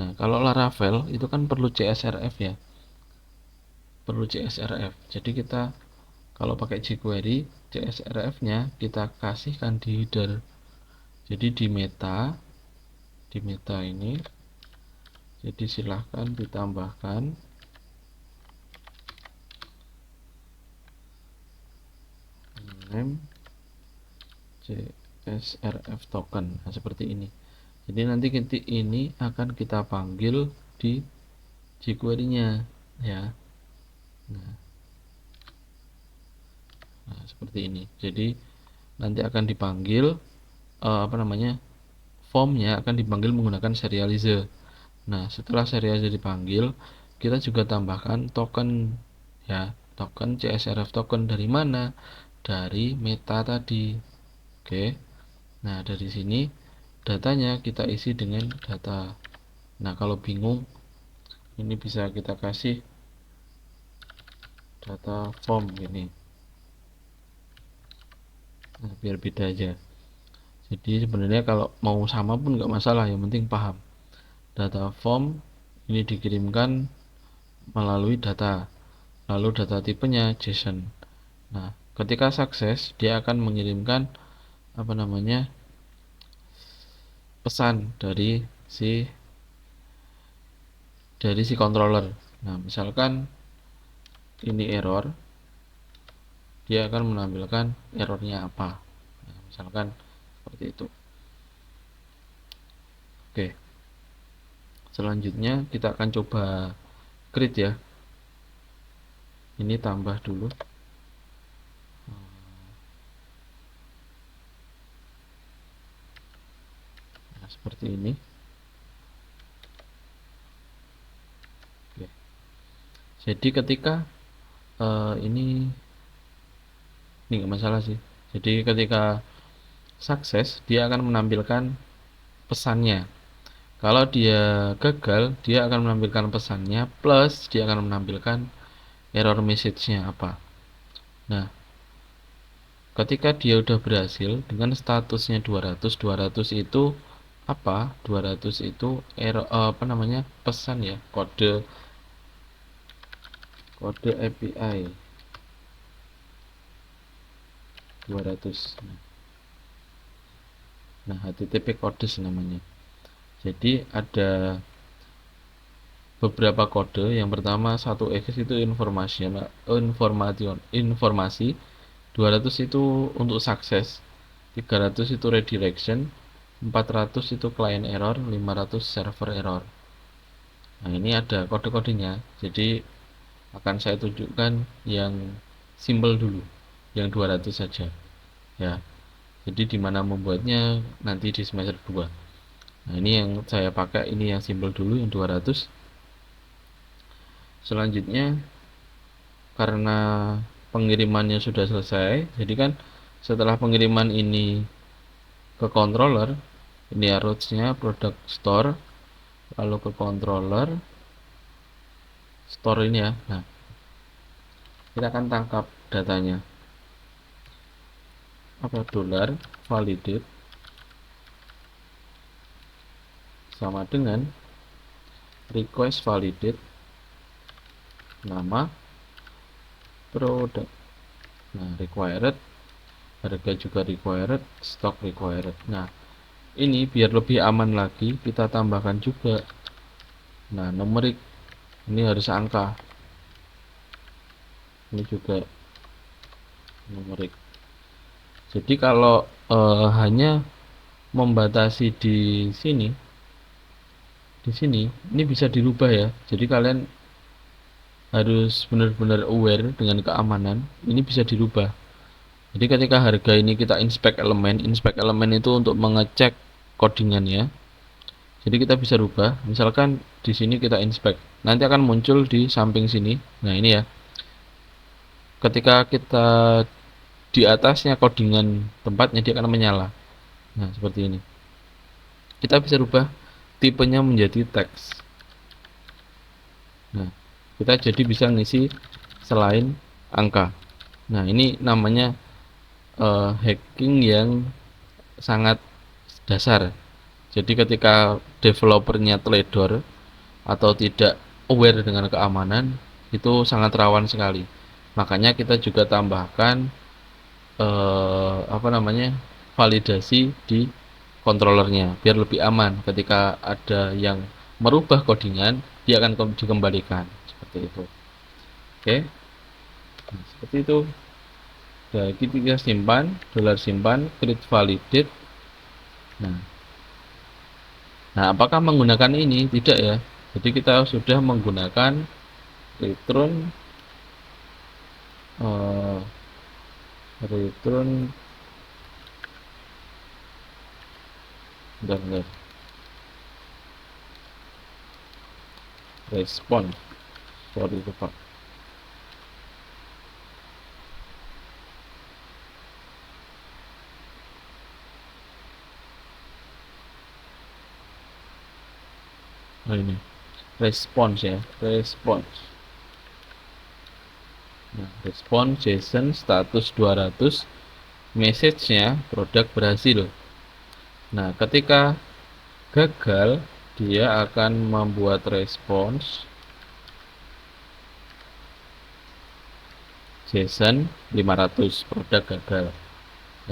Nah, kalau Laravel itu kan perlu CSRF ya. Perlu CSRF. Jadi kita kalau pakai jQuery, CSRF-nya kita kasihkan di header. Jadi di meta ini, jadi silahkan ditambahkan name CSRF token. Nah, seperti ini. Jadi nanti ini akan kita panggil di jQuery-nya ya. Nah, seperti ini. Jadi nanti akan dipanggil apa namanya, formnya akan dipanggil menggunakan serialize. Nah, setelah seri aja dipanggil, kita juga tambahkan token ya, token CSRF token dari mana? Dari meta tadi. Oke. Nah, dari sini datanya kita isi dengan data. Nah, kalau bingung, ini bisa kita kasih data form gini. Nah, biar beda aja. Jadi sebenarnya kalau mau sama pun nggak masalah, yang penting paham. Data form ini dikirimkan melalui data, lalu data tipenya JSON. Nah, ketika sukses dia akan mengirimkan apa namanya pesan dari si controller. Nah, misalkan ini error, dia akan menampilkan errornya apa. Nah, misalkan seperti itu. Oke, selanjutnya kita akan coba create ya. Ini tambah dulu. Nah, seperti ini. Oke. Jadi ketika ini nggak masalah sih. Jadi ketika sukses dia akan menampilkan pesannya. Kalau dia gagal, dia akan menampilkan pesannya plus dia akan menampilkan error message-nya apa. Nah, ketika dia udah berhasil dengan statusnya 200, 200 itu apa? 200 itu error apa namanya? Pesan ya, kode API 200. Nah, HTTP codes namanya. Jadi ada beberapa kode. Yang pertama 1x itu informasi, 200 itu untuk sukses, 300 itu redirection, 400 itu client error, 500 server error. Nah, ini ada kode-kodenya. Jadi akan saya tunjukkan yang simple dulu, yang 200 saja ya. Jadi dimana membuatnya nanti di semester 2. Nah, ini yang saya pakai, ini yang simple dulu, yang 200. Selanjutnya karena pengirimannya sudah selesai, jadi kan setelah pengiriman ini ke controller, ini routes-nya product store, lalu ke controller store ini ya. Nah, kita akan tangkap datanya. Apa dolar validate sama dengan request validate nama produk. Nah, required, harga juga required, stock required. Nah, ini biar lebih aman lagi kita tambahkan juga. Nah, numerik ini harus angka. Ini juga numerik. Jadi kalau hanya membatasi di sini ini bisa dirubah ya. Jadi kalian harus benar-benar aware dengan keamanan. Ini bisa dirubah. Jadi ketika harga ini kita inspect elemen itu untuk mengecek codingannya. Jadi kita bisa rubah. Misalkan di sini kita inspect, nanti akan muncul di samping sini. Nah, ini ya. Ketika kita di atasnya codingan tempatnya, dia akan menyala. Nah, seperti ini. Kita bisa rubah tipenya menjadi teks. Nah, kita jadi bisa ngisi selain angka. Nah, ini namanya hacking yang sangat dasar. Jadi ketika developernya teledor atau tidak aware dengan keamanan, itu sangat rawan sekali. Makanya kita juga tambahkan apa namanya, validasi di controllernya biar lebih aman. Ketika ada yang merubah codingan, dia akan dikembalikan seperti itu. Oke, nah, seperti itu. Jadi kita simpan, dolar simpan, create validate. Nah, apakah menggunakan ini? Tidak ya. Jadi kita sudah menggunakan return eh, return bentar, bentar. respon. Sorry lupa. Nah ini response ya, response. Nah, respon JSON status 200, message-nya produk berhasil. Nah, ketika gagal, dia akan membuat respons JSON 500, produk gagal.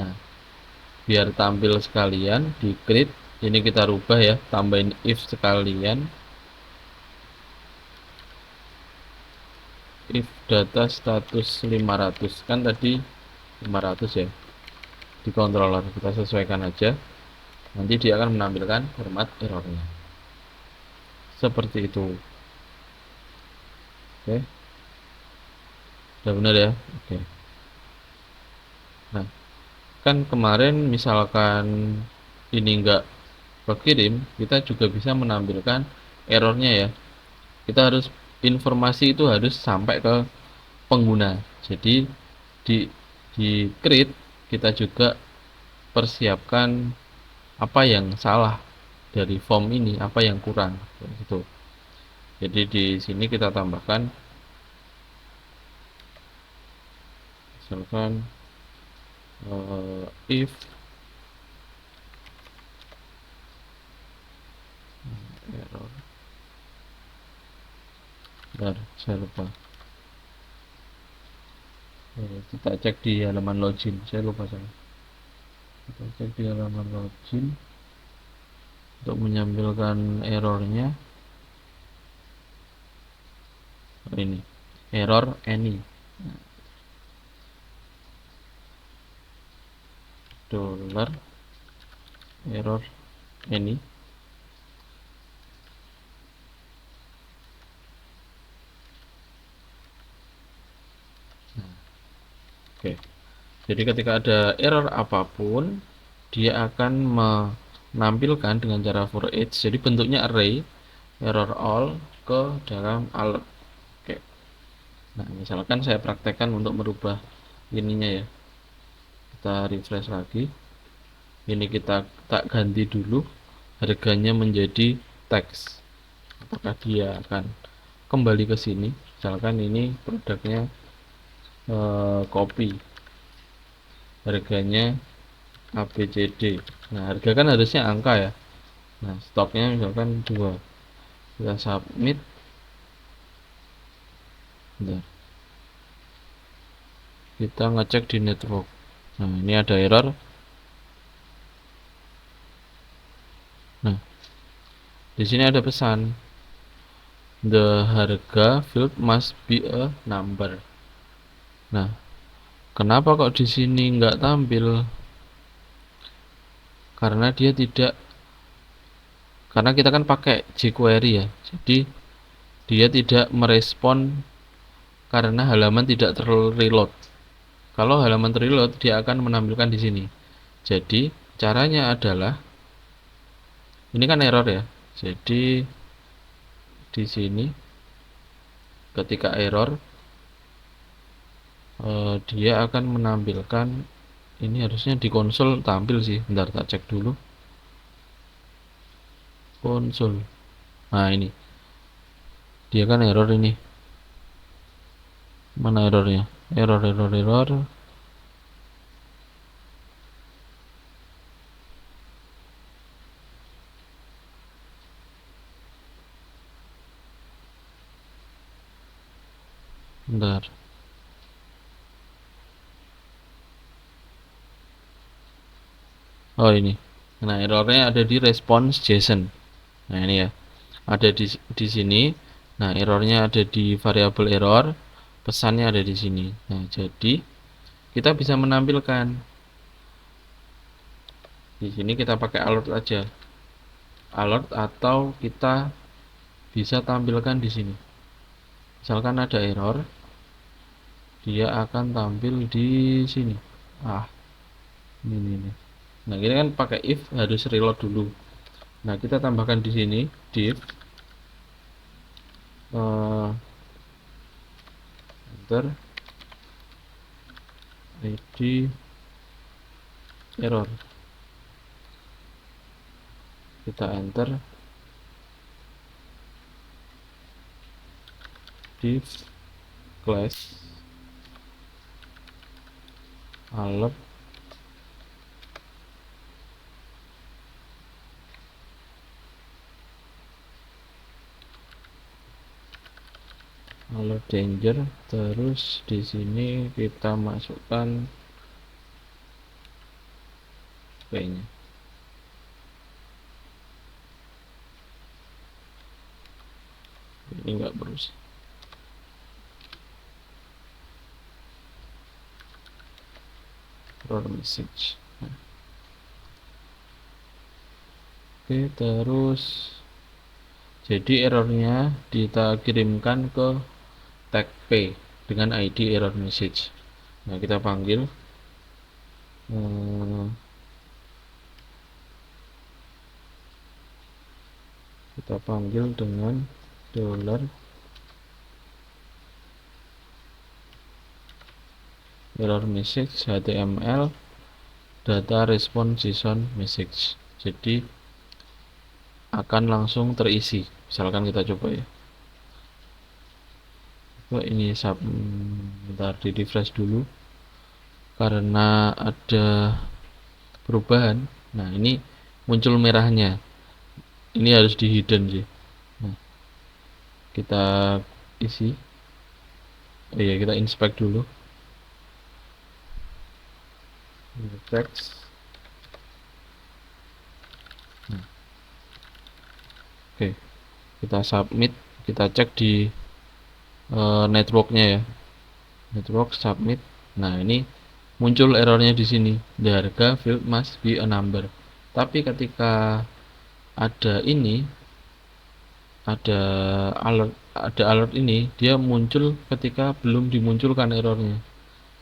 Nah, biar tampil sekalian di create, ini kita rubah ya, tambahin if sekalian, if data status 500, kan tadi 500 ya, di controller kita sesuaikan aja, nanti dia akan menampilkan format errornya seperti itu. Oke, udah benar ya. Oke, nah kan kemarin misalkan ini enggak kekirim, kita juga bisa menampilkan errornya ya. Kita harus, informasi itu harus sampai ke pengguna. Jadi di create kita juga persiapkan apa yang salah dari form ini, apa yang kurang gitu. Jadi di sini kita tambahkan misalkan if error. Bentar, saya lupa. Kita cek di halaman login, saya lupa saya. Kita cek di halaman login untuk menampilkan errornya. Ini error any. Dollar error any. Oke. Jadi ketika ada error apapun, dia akan menampilkan dengan cara for each. Jadi bentuknya array, error all ke dalam alert. Oke. Nah, misalkan saya praktekkan untuk merubah ininya ya. Kita refresh lagi. Ini kita tak ganti dulu, harganya menjadi teks. Apakah dia akan kembali ke sini? Misalkan ini produknya kopi, harganya ABCD. Nah, harga kan harusnya angka ya. Nah, stoknya misalkan 2. Kita submit. Bentar. Kita ngecek di network. Nah, ini ada error. Nah, di sini ada pesan, the harga field must be a number. Nah, kenapa kok di sini nggak tampil? Karena dia tidak, karena kita kan pakai jQuery ya, jadi dia tidak merespon karena halaman tidak terreload. Kalau halaman terreload, dia akan menampilkan di sini. Jadi caranya adalah, ini kan error ya. Jadi di sini ketika error, dia akan menampilkan, ini harusnya di konsol tampil sih. Bentar, tak cek dulu konsol. Nah, ini dia kan error ini. Mana errornya? Error. Bentar. Oh, ini. Nah, errornya ada di response JSON. Nah, ini ya. Ada di sini. Nah, errornya ada di variabel error. Pesannya ada di sini. Nah, jadi kita bisa menampilkan. Di sini kita pakai alert aja. Alert, atau kita bisa tampilkan di sini. Misalkan ada error, dia akan tampil di sini. Ini. Nah, ini kan pakai if, harus reload dulu. Nah, kita tambahkan di sini div enter id error, kita enter div class alert danger, terus di sini kita masukkan p-nya. Ini enggak perlu sih. Error message. Nah. Oke, terus jadi errornya kita kirimkan ke tag p dengan id error message. Nah, kita panggil dengan dollar error message html data response JSON message. Jadi akan langsung terisi. Misalkan kita coba ya. Ini bentar di refresh dulu karena ada perubahan. Nah, ini muncul merahnya. Ini harus di hidden sih. Nah, kita isi. Oh iya, kita inspect dulu. Text. Nah. Oke, kita submit. Kita cek di networknya ya. Network submit. Nah, ini muncul errornya di sini. The harga field must be a number. Tapi ketika ada alert ini, dia muncul ketika belum dimunculkan errornya.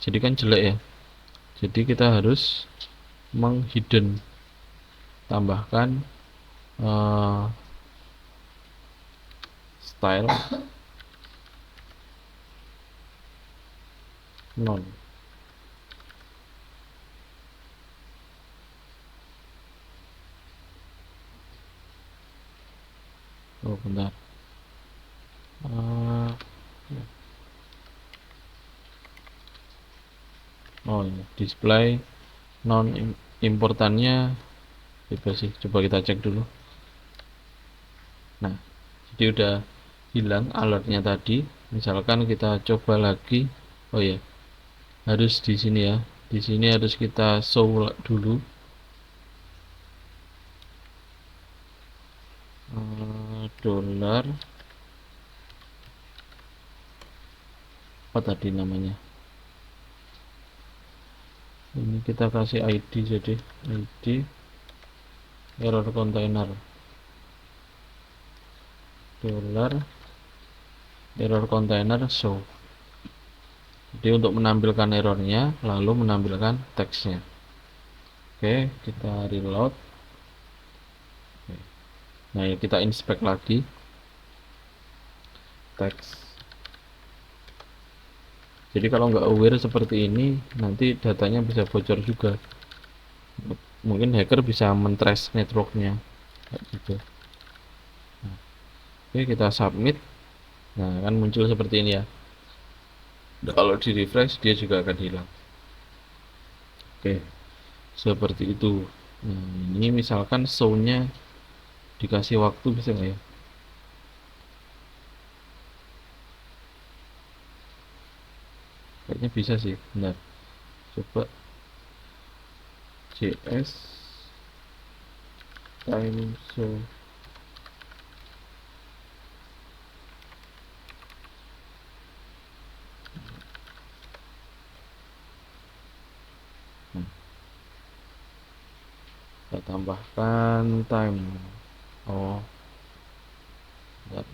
Jadi kan jelek ya. Jadi kita harus menghidden, tambahkan style none. Oh bentar. Oh ini display non importannya bebas sih. Coba kita cek dulu. Nah, jadi udah hilang alertnya tadi. Misalkan kita coba lagi. Oh ya, harus di sini ya. Di sini harus kita show dulu. Dollar apa tadi namanya? Ini kita kasih ID, jadi ID error container dollar error container show. Jadi untuk menampilkan errornya lalu menampilkan teksnya. Oke, kita reload. Nah, kita inspect lagi teks. Jadi kalau nggak aware seperti ini, nanti datanya bisa bocor juga. Mungkin hacker bisa mentrace networknya gitu. Nah, oke, kita submit. Nah, kan muncul seperti ini ya. Nah, kalau di refresh dia juga akan hilang. Oke, seperti itu. Nah, ini misalkan show-nya dikasih waktu bisa nggak ya? Kayaknya bisa sih. Benar. Coba JS time show. Kita tambahkan time. Oh, bentar.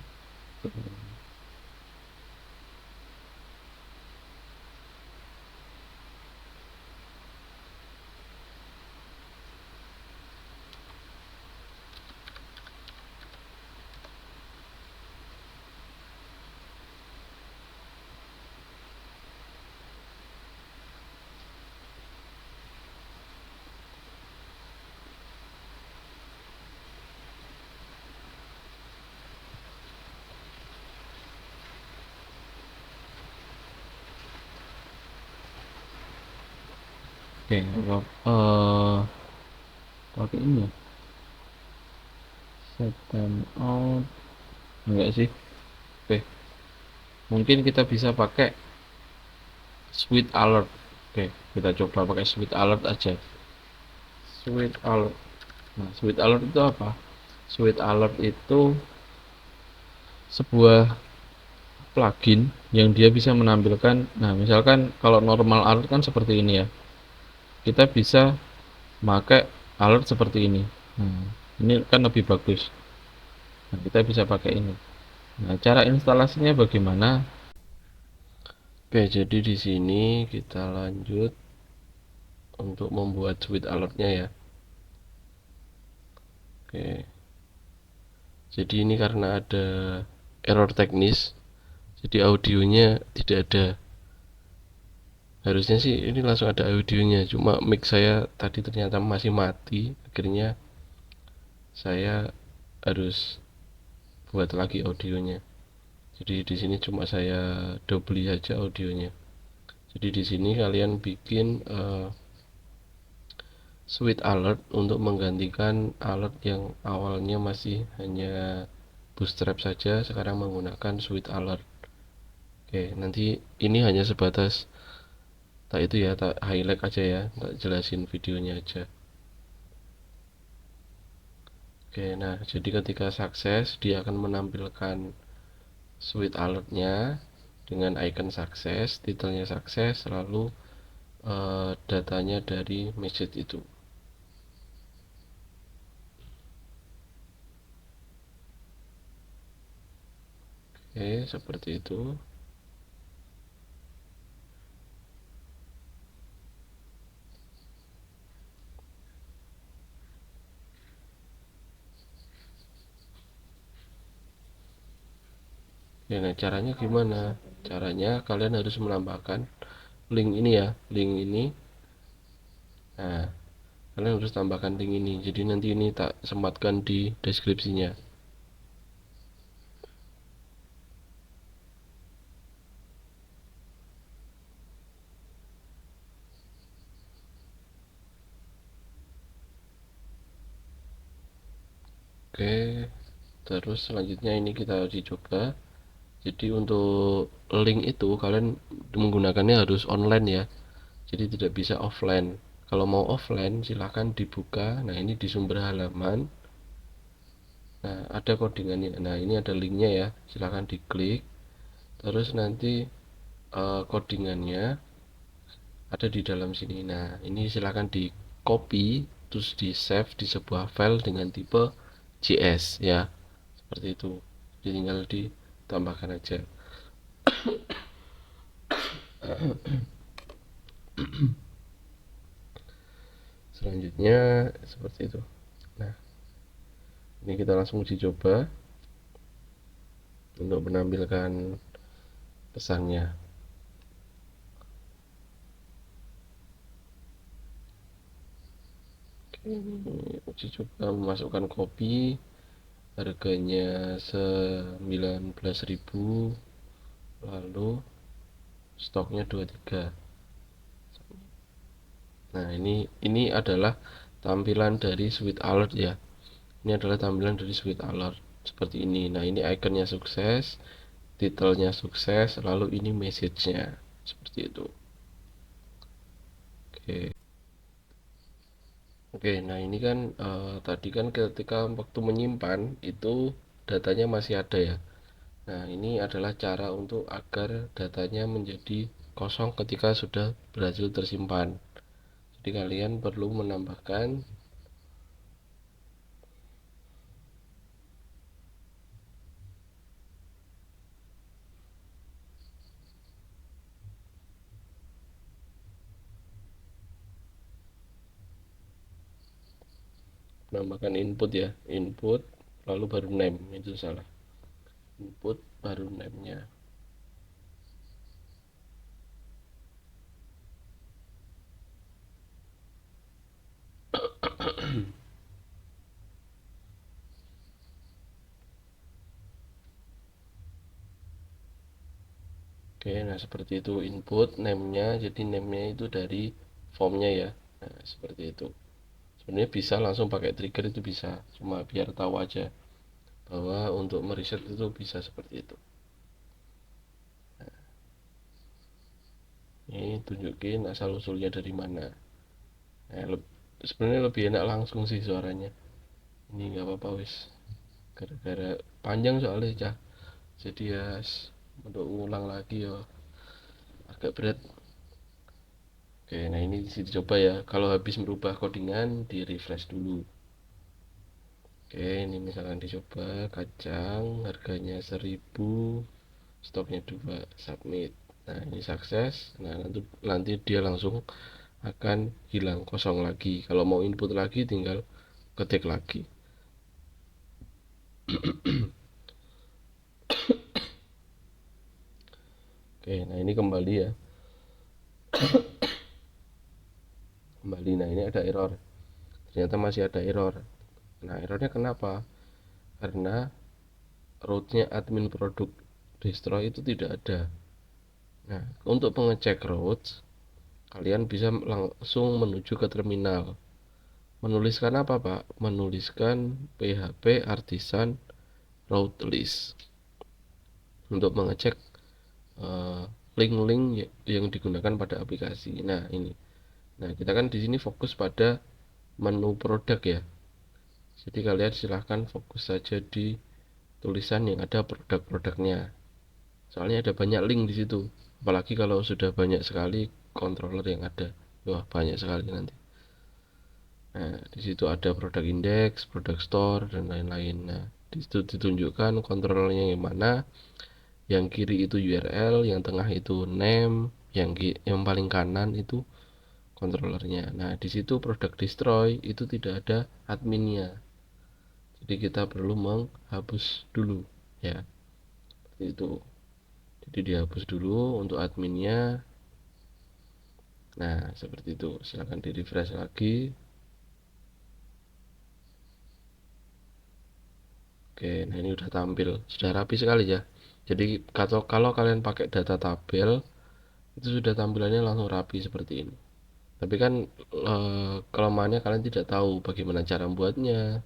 Oke, pakai ini ya, set time out, enggak sih. Oke, mungkin kita bisa pakai sweet alert. Oke, kita coba pakai sweet alert aja. Sweet alert. Nah, sweet alert itu apa? Sweet alert itu sebuah plugin yang dia bisa menampilkan, nah misalkan kalau normal alert kan seperti ini ya, kita bisa pakai alert seperti ini. Nah, ini kan lebih bagus. Nah, kita bisa pakai ini. Nah, cara instalasinya bagaimana? Oke, jadi di sini kita lanjut untuk membuat switch alertnya ya. Oke, jadi ini karena ada error teknis, jadi audionya tidak ada. Harusnya sih ini langsung ada audionya, cuma mic saya tadi ternyata masih mati, akhirnya saya harus buat lagi audionya. Jadi di sini cuma saya double aja audionya. Jadi di sini kalian bikin switch alert untuk menggantikan alert yang awalnya masih hanya bootstrap saja, sekarang menggunakan switch alert. Oke, nanti ini hanya sebatas tak itu ya, tak highlight aja ya, tak jelasin videonya aja. Oke, nah jadi ketika sukses dia akan menampilkan switch alertnya dengan icon sukses, titelnya sukses, lalu datanya dari message itu. Oke, seperti itu. Ya, nah caranya gimana? Caranya kalian harus menambahkan link ini ya, link ini. Nah, kalian harus tambahkan link ini. Jadi nanti ini tak sematkan di deskripsinya. Oke, terus selanjutnya ini kita uji coba. Jadi untuk link itu kalian menggunakannya harus online ya. Jadi tidak bisa offline. Kalau mau offline silahkan dibuka. Nah, ini di sumber halaman. Nah, ada codingannya. Nah, ini ada linknya ya. Silahkan diklik. Terus nanti codingannya ada di dalam sini. Nah, ini silahkan di copy terus di save di sebuah file dengan tipe JS ya, seperti itu. Jadi tinggal ditambahkan aja. Selanjutnya seperti itu. Nah, ini kita langsung uji coba untuk menampilkan pesannya. Uji coba memasukkan kopi, harganya 19.000, lalu stoknya 23. Nah, ini adalah tampilan dari switch alert ya. Ini adalah tampilan dari switch alert seperti ini. Nah, ini ikonnya sukses, titelnya sukses, lalu ini message-nya seperti itu. Oke. Oke, nah ini kan tadi kan ketika waktu menyimpan itu datanya masih ada ya. Nah, ini adalah cara untuk agar datanya menjadi kosong ketika sudah berhasil tersimpan. Jadi kalian perlu menambahkan input ya, input lalu baru name, itu salah. Input baru name-nya. Oke, nah seperti itu input name-nya. Jadi name-nya itu dari formnya ya. Nah, seperti itu. Sebenarnya bisa langsung pakai trigger, itu bisa, cuma biar tahu aja bahwa untuk meriset itu bisa seperti itu. Ini tunjukin asal usulnya dari mana. Nah, sebenarnya lebih enak langsung sih suaranya. Ini nggak apa-apa wis, gara-gara panjang soalnya cah, jadi ya untuk ulang lagi ya agak berat. Oke, nah ini dicoba ya. Kalau habis merubah codingan, di refresh dulu. Oke, ini misalkan dicoba kacang harganya 1000, stoknya 2, submit. Nah, ini sukses. Nah, nanti dia langsung akan hilang, kosong lagi. Kalau mau input lagi tinggal ketik lagi. Oke, nah ini kembali ya. Kembali, nah ini ada error. Ternyata masih ada error. Nah, errornya kenapa? Karena rootnya admin produk distro itu tidak ada. Nah, untuk pengecek root, kalian bisa langsung menuju ke terminal. Menuliskan apa, Pak? Menuliskan php artisan root list untuk mengecek link-link yang digunakan pada aplikasi. Nah, ini. Nah, kita kan di sini fokus pada menu produk ya. Jadi kalian silahkan fokus saja di tulisan yang ada produk-produknya. Soalnya ada banyak link di situ. Apalagi kalau sudah banyak sekali controller yang ada. Wah, banyak sekali nanti. Nah, di situ ada produk index, produk store, dan lain-lain. Nah, di situ ditunjukkan kontrolnya yang mana. Yang kiri itu URL, yang tengah itu name, yang paling kanan itu kontrolernya. Nah, di situ produk destroy itu tidak ada adminnya. Jadi kita perlu menghapus dulu ya. Itu. Jadi dihapus dulu untuk adminnya. Nah, seperti itu. Silahkan di refresh lagi. Oke, nah ini udah tampil. Sudah rapi sekali ya. Jadi kalau kalian pakai data tabel, itu sudah tampilannya langsung rapi seperti ini. Tapi kan kelemahannya kalian tidak tahu bagaimana cara membuatnya,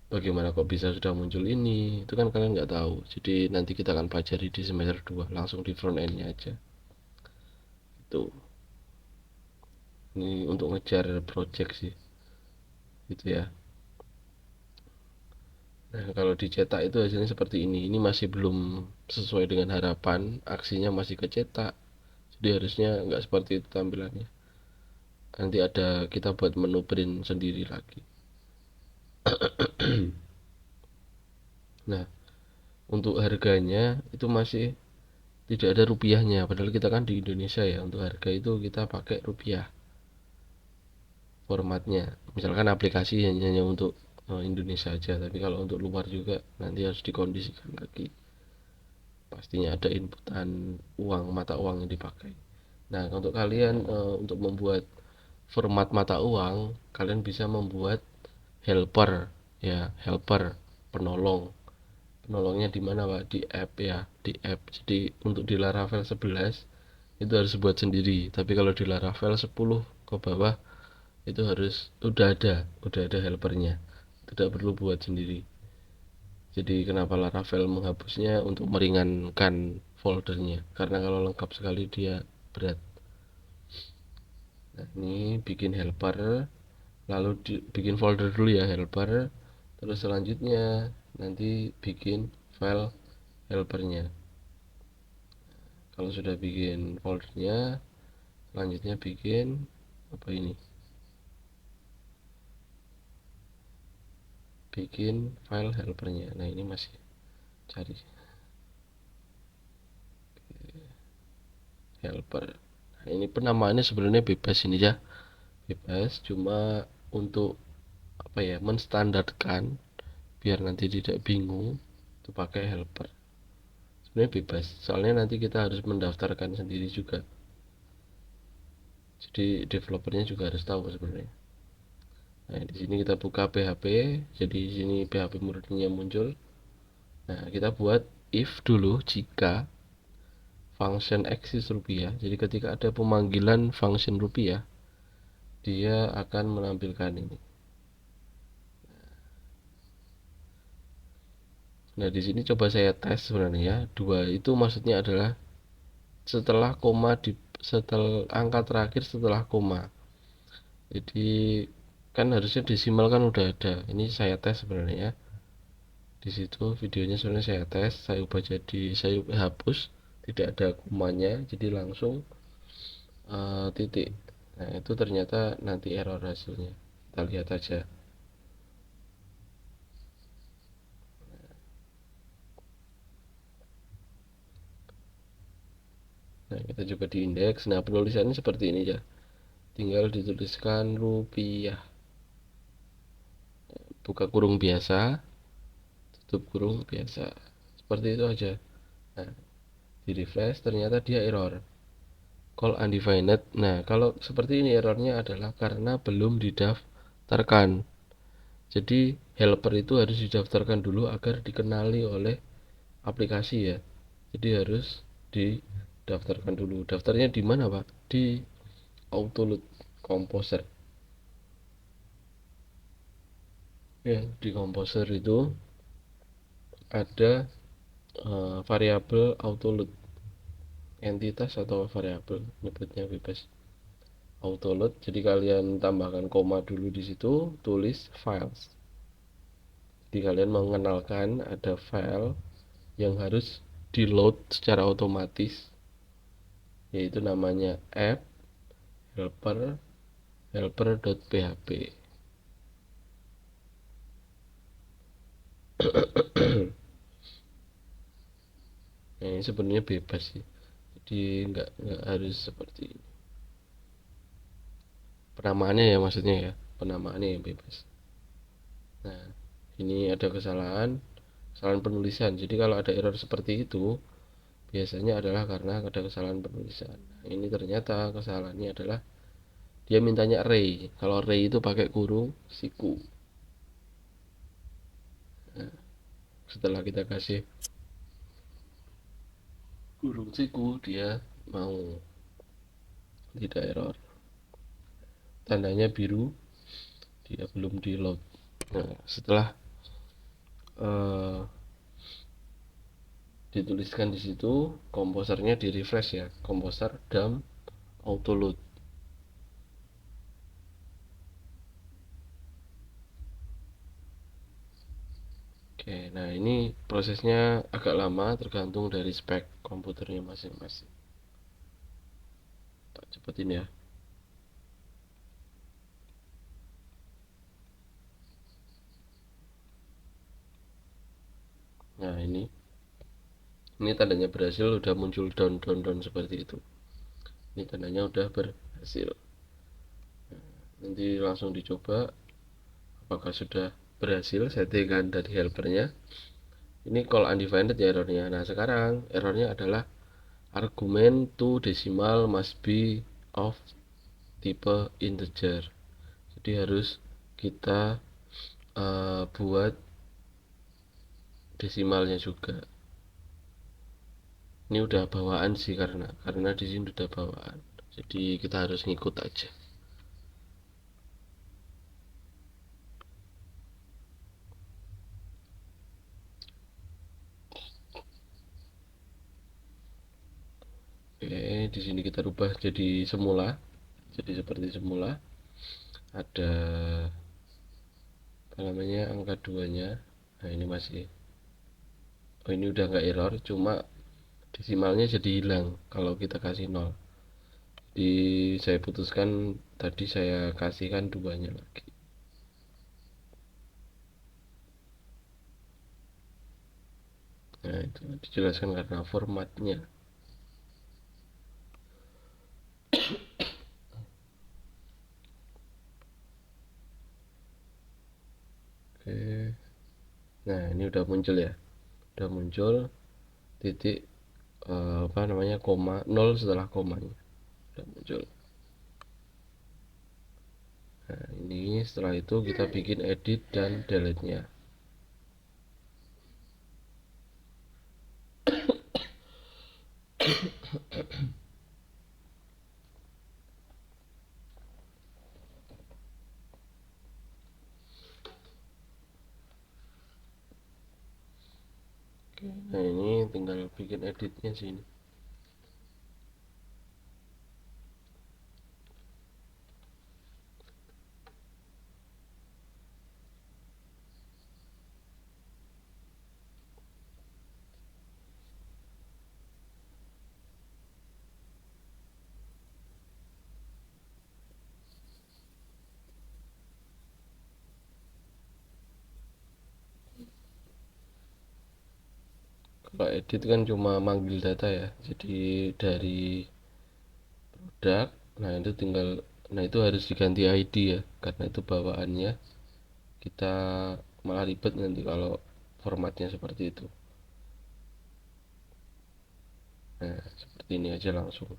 bagaimana kok bisa sudah muncul ini, itu kan kalian nggak tahu. Jadi nanti kita akan pelajari di semester 2, langsung di front end-nya aja. Itu. Ini untuk ngejar project sih. Gitu ya. Nah, kalau dicetak itu hasilnya seperti ini. Ini masih belum sesuai dengan harapan, aksinya masih kecetak. Jadi harusnya nggak seperti itu tampilannya. Nanti ada kita buat menu print sendiri lagi. Nah, untuk harganya itu masih tidak ada rupiahnya, padahal kita kan di Indonesia ya. Untuk harga itu kita pakai rupiah formatnya. Misalkan aplikasi hanya untuk Indonesia aja, tapi kalau untuk luar juga nanti harus dikondisikan lagi. Pastinya ada inputan uang, mata uang yang dipakai. Nah, untuk kalian untuk membuat format mata uang, kalian bisa membuat helper ya, helper penolong. Penolongnya di mana, Pak? Di app ya, di app. Jadi untuk di Laravel 11 itu harus buat sendiri, tapi kalau di Laravel 10 ke bawah itu harus udah ada helpernya, tidak perlu buat sendiri. Jadi kenapa Laravel menghapusnya? Untuk meringankan foldernya, karena kalau lengkap sekali dia berat. Nah, ini bikin helper, lalu bikin folder dulu ya, helper, terus selanjutnya nanti bikin file helpernya. Kalau sudah bikin foldernya, selanjutnya bikin apa ini, bikin file helpernya. Nah, ini masih cari helper. Nah, ini penamaannya sebenarnya bebas ini ya, bebas, cuma untuk apa ya, menstandarkan biar nanti tidak bingung itu pakai helper. Sebenarnya bebas, soalnya nanti kita harus mendaftarkan sendiri juga, jadi developernya juga harus tahu sebenarnya. Nah, di sini kita buka PHP, jadi di sini PHP murninya muncul. Nah, kita buat if dulu jika function exists rupiah. Jadi ketika ada pemanggilan function rupiah, dia akan menampilkan ini. Nah, di sini coba saya tes sebenarnya. Dua itu maksudnya adalah setelah koma setelah angka terakhir setelah koma. Jadi kan harusnya desimal kan udah ada. Ini saya tes sebenarnya. Di situ videonya sebenarnya saya tes, saya ubah jadi saya hapus tidak ada komanya, jadi langsung titik. Nah, itu ternyata nanti error hasilnya. Kita lihat aja. Nah, kita coba di indeks. Nah, penulisannya seperti ini ya. Tinggal dituliskan rupiah. Buka kurung biasa, tutup kurung biasa. Seperti itu aja. Nah, di refresh ternyata dia error. Call undefined. Nah, kalau seperti ini errornya adalah karena belum didaftarkan. Jadi helper itu harus didaftarkan dulu agar dikenali oleh aplikasi ya. Jadi harus didaftarkan dulu. Daftarnya di mana, Pak? Di Autoload Composer. Ya, di Composer itu ada variabel autoload, entitas atau variabel, nyebutnya bebas. Autoload, jadi kalian tambahkan koma dulu di situ, tulis files. Jadi kalian mengenalkan ada file yang harus di load secara otomatis, yaitu namanya app helper.php. Nah, ini sebenarnya bebas sih, jadi nggak harus seperti ini. Penamaannya ya, maksudnya ya, penamaannya yang bebas. Nah, ini ada kesalahan penulisan. Jadi kalau ada error seperti itu biasanya adalah karena ada kesalahan penulisan. Nah, ini ternyata kesalahannya adalah dia mintanya array. Kalau array itu pakai kurung siku. Nah, setelah kita kasih kurung siku, dia mau, tidak error. Tandanya biru, dia belum di load. Nah, setelah dituliskan di situ, komposernya di refresh ya, komposer dump autoload. Oke, nah ini prosesnya agak lama tergantung dari spek komputernya masing-masing. Tak cepetin ya. Nah, ini tandanya berhasil, udah muncul down seperti itu. Ini tandanya udah berhasil. Nanti langsung dicoba apakah sudah berhasil settingan dari helpernya. Ini call undefined ya errornya. Nah, sekarang errornya adalah argumen to decimal must be of tipe integer. Jadi harus kita buat desimalnya juga. Ini udah bawaan sih, karena di sini udah bawaan. Jadi kita harus ngikut aja. Oke, di sini kita rubah jadi semula. Jadi seperti semula. Ada apa namanya, angka 2-nya. Nah, ini masih, oh ini udah nggak error, cuma desimalnya jadi hilang kalau kita kasih 0. Jadi saya putuskan tadi saya kasihkan 2-nya lagi. Nah, itu dijelaskan karena formatnya. Oke. Nah, ini udah muncul ya. Udah muncul titik apa namanya, koma 0 setelah komanya. Udah muncul. Nah, ini setelah itu kita bikin edit dan delete-nya. bikin editnya sini. Kalau edit kan cuma manggil data ya, jadi dari produk, nah itu tinggal, nah itu harus diganti ID ya, karena itu bawaannya kita malah ribet nanti kalau formatnya seperti itu. Nah seperti ini aja langsung.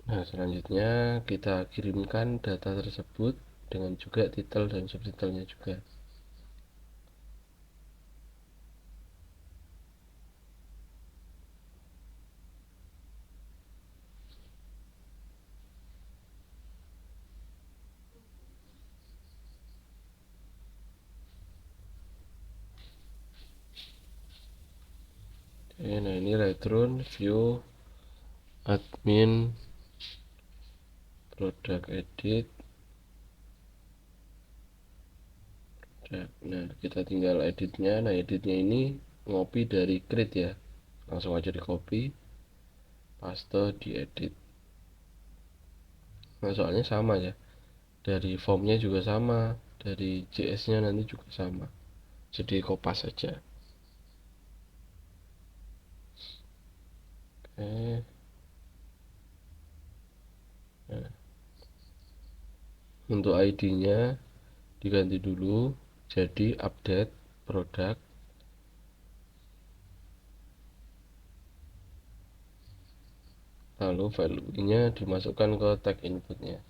Nah selanjutnya kita kirimkan data tersebut dengan juga titel dan subtitlenya juga. Oke, nah ini Lightroom view admin product edit. Nah kita tinggal editnya. Nah editnya ini ngopi dari create ya, langsung aja di copy paste di edit. Nah soalnya sama ya, dari formnya juga sama, dari JS nya nanti juga sama, jadi kopas saja. Oke, nah, untuk ID nya diganti dulu jadi update produk, lalu value nya dimasukkan ke tag inputnya.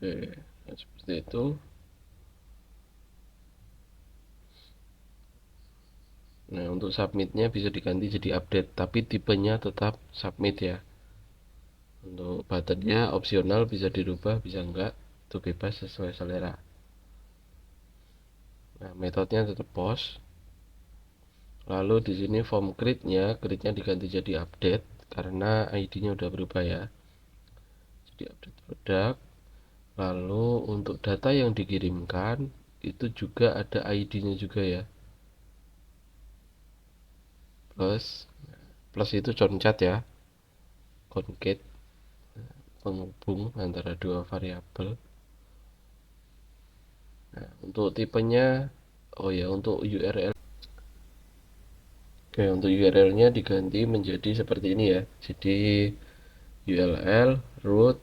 Oke, nah seperti itu. Nah untuk submitnya bisa diganti jadi update, tapi tipenya tetap submit ya. Untuk buttonnya opsional, bisa dirubah bisa enggak, itu bebas sesuai selera. Nah metodenya tetap post. Lalu di sini form create-nya diganti jadi update karena ID-nya udah berubah ya. Jadi update produk. Lalu untuk data yang dikirimkan itu juga ada ID-nya juga ya. Plus itu concat ya, concate, penghubung antara dua variabel. Nah, untuk tipenya, oh ya, untuk URL. Oke, untuk URL-nya diganti menjadi seperti ini ya. Jadi URL root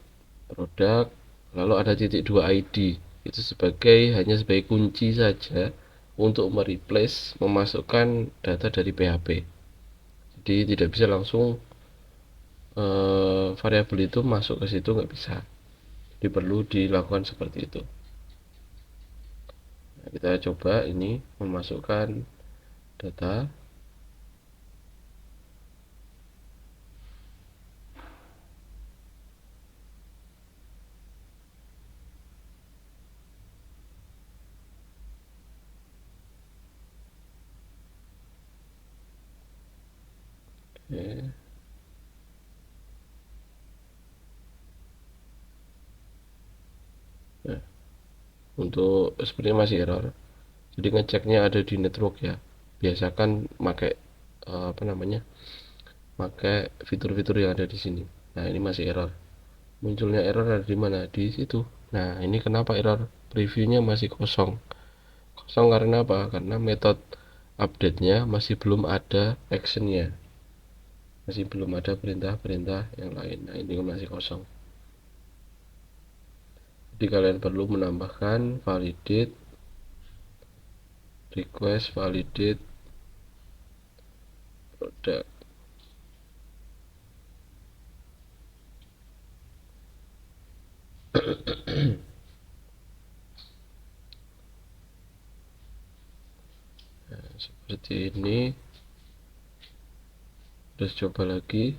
produk, lalu ada titik 2 ID. Itu hanya sebagai kunci saja untuk mereplace, memasukkan data dari PHP. Jadi tidak bisa langsung variabel itu masuk ke situ, nggak bisa. Jadi perlu dilakukan seperti itu. Nah, kita coba ini memasukkan data. Oke. Nah, untuk sepertinya masih error. Jadi ngeceknya ada di network ya. Biasakan pakai apa namanya? Pakai fitur-fitur yang ada di sini. Nah, ini masih error. Munculnya error ada di mana? Di situ. Nah, ini kenapa error? Previewnya masih kosong. Kosong karena apa? Karena metode update-nya masih belum ada action-nya. Masih belum ada perintah-perintah yang lain. Nah, ini masih kosong. Jadi kalian perlu menambahkan validate request validate produk. Nah, seperti ini. Terus coba lagi.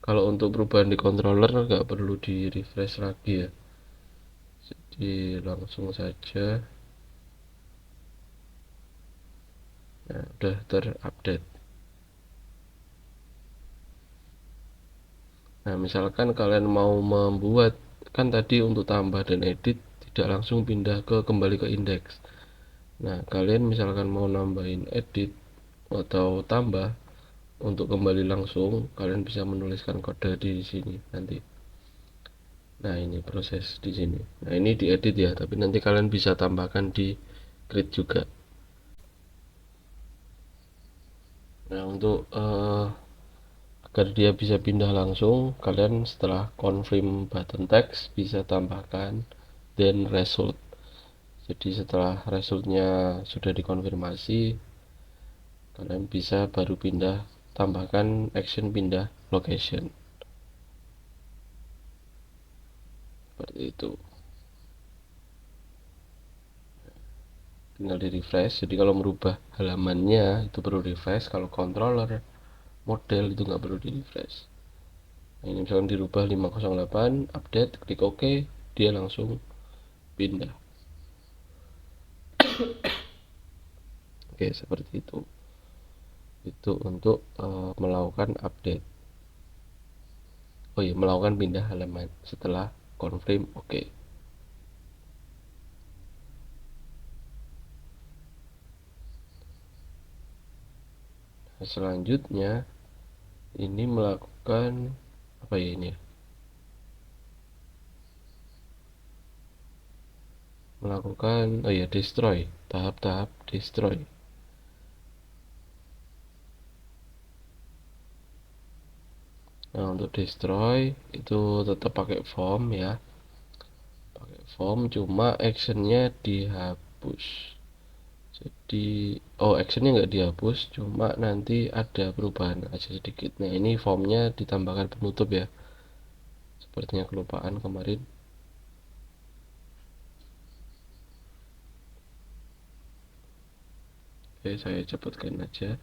Kalau untuk perubahan di controller nggak perlu di refresh lagi ya, jadi langsung saja. Nah, udah terupdate. Nah, misalkan kalian mau membuat, kan tadi untuk tambah dan edit tidak langsung pindah ke kembali ke indeks. Nah, kalian misalkan mau nambahin edit atau tambah, untuk kembali langsung kalian bisa menuliskan kode di sini nanti. Nah, ini proses di sini. Nah, ini diedit ya, tapi nanti kalian bisa tambahkan di create juga. Nah, untuk agar dia bisa pindah langsung, kalian setelah confirm button text bisa tambahkan then result. Jadi setelah resultnya sudah dikonfirmasi, kalian bisa baru pindah, tambahkan action pindah location. Seperti itu. Tinggal di refresh. Jadi kalau merubah halamannya itu perlu refresh, kalau controller model itu nggak perlu di refresh. Nah, ini misalkan dirubah 508, update, klik OK, dia langsung pindah. Oke, seperti itu. Itu untuk melakukan update. Oh iya, melakukan pindah halaman setelah confirm OK. Nah, selanjutnya ini melakukan apa ya ini ya? Melakukan oh ya destroy, tahap-tahap destroy. Nah, untuk destroy itu tetap pakai form ya. Pakai form, cuma actionnya dihapus. Jadi actionnya nggak dihapus, cuma nanti ada perubahan aja sedikit. Nah, ini formnya ditambahkan penutup ya, sepertinya kelupaan kemarin. Oke, saya cepatkan aja.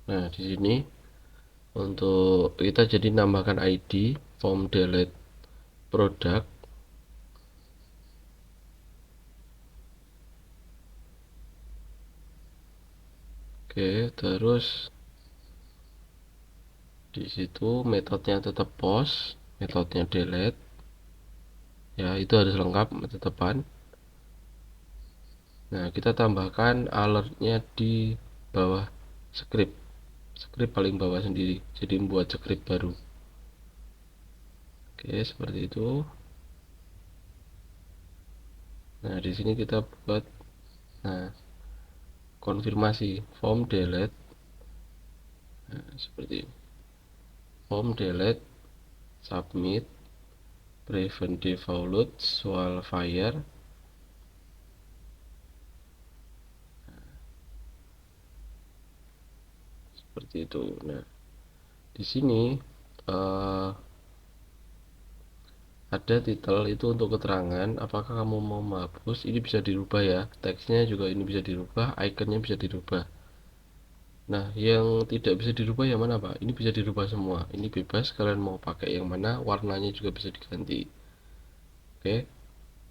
Nah, di sini untuk kita jadi nambahkan ID form delete product. Oke, terus di situ metodenya tetap post, metodenya delete ya, itu harus lengkap tetepan. Nah, kita tambahkan alertnya di bawah script paling bawah sendiri, jadi membuat script baru. Oke, seperti itu. Nah, di sini kita buat konfirmasi form delete. Nah, seperti ini. Form delete submit prevent default wildfire. Seperti itu. Nah, di sini ada title itu untuk keterangan apakah kamu mau menghapus. Ini bisa dirubah ya, teksnya juga ini bisa dirubah, ikonnya bisa dirubah. Nah, yang tidak bisa dirubah yang mana Pak? Ini bisa dirubah semua, ini bebas, kalian mau pakai yang mana, warnanya juga bisa diganti. Oke,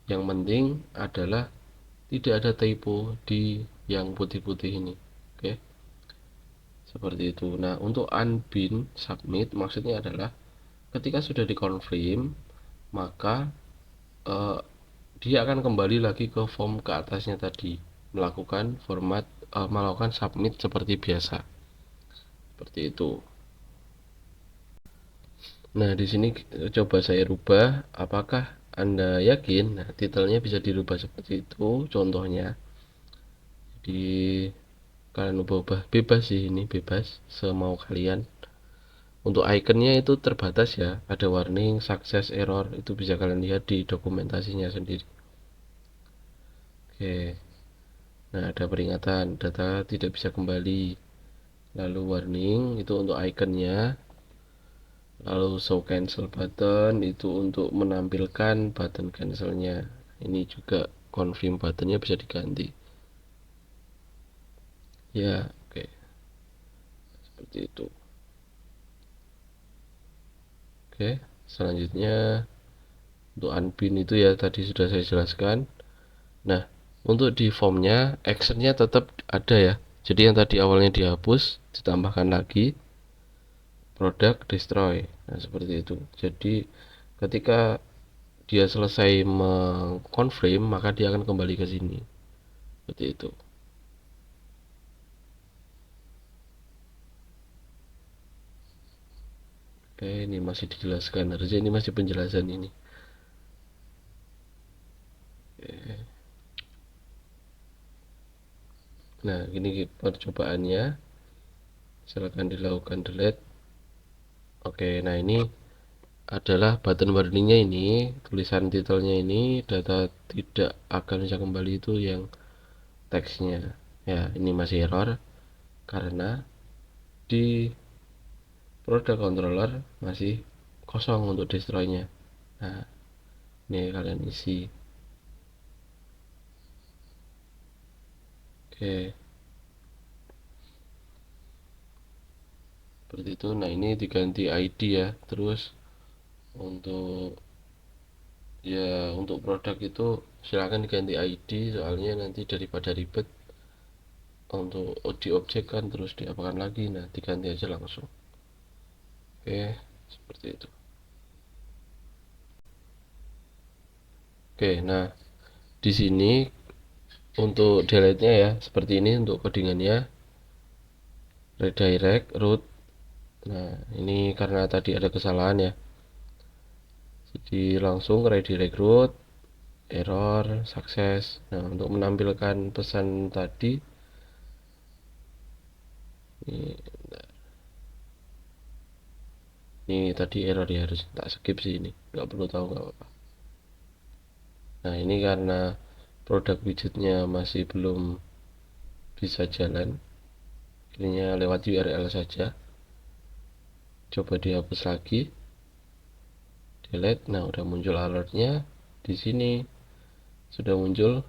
yang penting adalah tidak ada typo di yang putih-putih ini. Oke, seperti itu. Nah, untuk unbind submit maksudnya adalah ketika sudah dikonfirm, maka dia akan kembali lagi ke form ke atasnya tadi, melakukan melakukan submit seperti biasa. Seperti itu. Nah, di sini coba saya rubah, apakah Anda yakin? Nah, titelnya bisa dirubah seperti itu contohnya. Jadi kalian ubah-ubah bebas sih, ini bebas semau kalian. Untuk ikonnya itu terbatas ya, ada warning, success, error, itu bisa kalian lihat di dokumentasinya sendiri. Oke, nah ada peringatan data tidak bisa kembali, lalu warning itu untuk ikonnya, lalu show cancel button itu untuk menampilkan button cancelnya. Ini juga confirm buttonnya bisa diganti ya. Oke, seperti itu. Oke, selanjutnya untuk unpin itu ya tadi sudah saya jelaskan. Nah, untuk di formnya actionnya tetap ada ya, jadi yang tadi awalnya dihapus ditambahkan lagi produk destroy. Nah, seperti itu. Jadi ketika dia selesai mengkonfirm maka dia akan kembali ke sini seperti itu. Oke, ini masih dijelaskan, harusnya ini masih penjelasan ini. Oke. Nah, ini percobaannya, silakan dilakukan delete. Oke, nah ini adalah button warningnya, ini tulisan titelnya, ini data tidak akan bisa kembali itu yang teksnya ya. Ini masih error karena di product controller masih kosong untuk destroy-nya. Nah, ini kalian isi. Oke, seperti itu. Nah, ini diganti ID ya. Terus untuk untuk produk itu silakan diganti ID, soalnya nanti daripada ribet untuk diobjekkan terus diapakan lagi. Nah, diganti aja langsung. Oke, seperti itu. Oke, nah di sini untuk delete-nya ya seperti ini untuk codingannya, redirect root. Nah, ini karena tadi ada kesalahan ya, jadi langsung redirect root, error sukses. Nah, untuk menampilkan pesan tadi ini tadi error ya, harus tak skip sih, ini nggak perlu tahu, nggak apa-apa. Nah, ini karena produk widgetnya masih belum bisa jalan, akhirnya lewat URL saja. Coba dihapus lagi, delete. Nah, udah muncul alertnya di sini, sudah muncul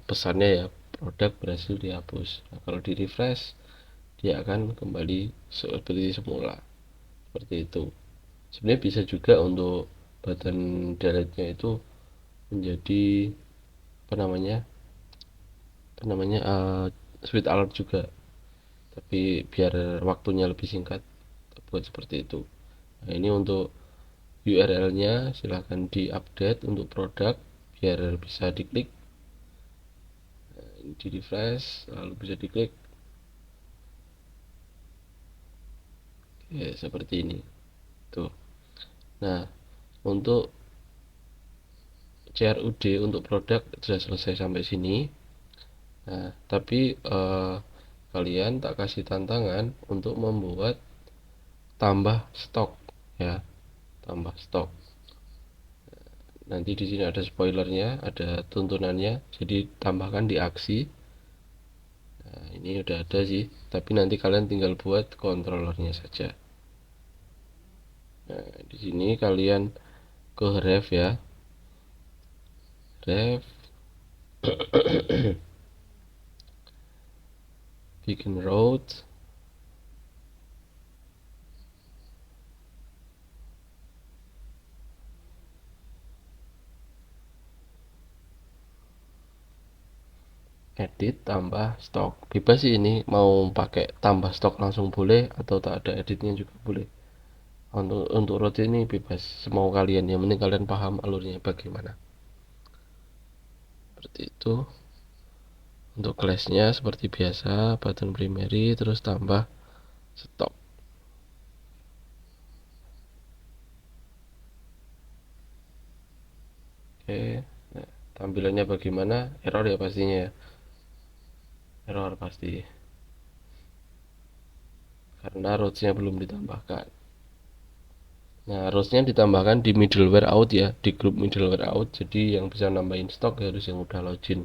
pesannya ya, produk berhasil dihapus. Nah, kalau di refresh dia akan kembali seperti semula, seperti itu. Sebenarnya bisa juga untuk button delete-nya itu menjadi sweet alert juga, tapi biar waktunya lebih singkat buat seperti itu. Nah, ini untuk URL-nya silahkan diupdate untuk produk biar bisa diklik. Nah, ini di refresh lalu bisa diklik ya, seperti ini tuh. Nah, untuk CRUD untuk produk sudah selesai sampai sini. Nah, tapi kalian tak kasih tantangan untuk membuat tambah stok ya, tambah stok. Nanti di sini ada spoilernya, ada tuntunannya, jadi tambahkan di aksi. Nah, ini udah ada sih, tapi nanti kalian tinggal buat controllernya saja. Nah, di sini kalian ke ref ya, ref bikin route, edit tambah stok. Bebas sih, ini mau pakai tambah stok langsung boleh atau tak ada editnya juga boleh. Untuk route ini bebas semau kalian, yang penting kalian paham alurnya bagaimana. Seperti itu. Untuk classnya seperti biasa, button primary terus tambah stok. Oke, nah, tampilannya bagaimana? Error ya pastinya ya, error pasti karena rootnya belum ditambahkan. Nah, harusnya ditambahkan di middleware out ya, di grup middleware out. Jadi yang bisa nambahin stok harus yang udah login.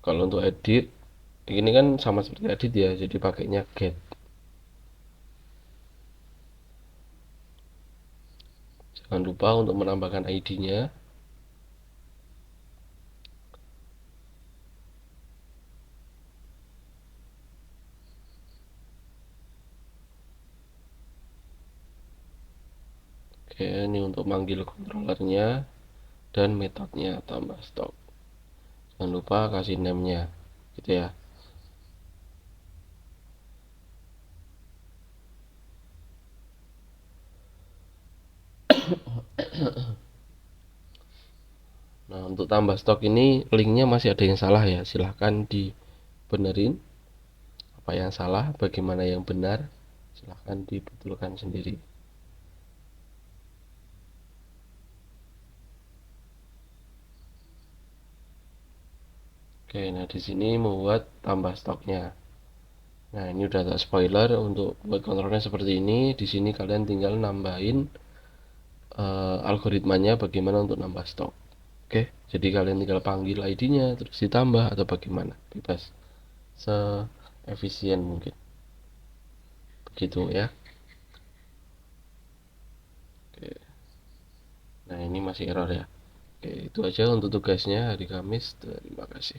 Kalau untuk edit, ini kan sama seperti edit ya, jadi pakainya get. Jangan lupa untuk menambahkan ID-nya. Oke, ini untuk manggil controllernya dan metodenya tambah stok. Jangan lupa kasih name-nya, gitu ya. Nah, untuk tambah stok ini linknya masih ada yang salah ya, silahkan dibenerin. Apa yang salah, bagaimana yang benar, silahkan dibetulkan sendiri. Oke, nah di sini membuat tambah stoknya. Nah, ini udah tak spoiler untuk buat kontrolnya seperti ini. Di sini kalian tinggal nambahin algoritmanya bagaimana untuk nambah stok. Oke, jadi kalian tinggal panggil ID-nya terus ditambah atau bagaimana, bebas. Seefisien mungkin. Begitu ya. Oke. Nah, ini masih error ya. Oke, itu aja untuk tugasnya hari Kamis. Terima kasih.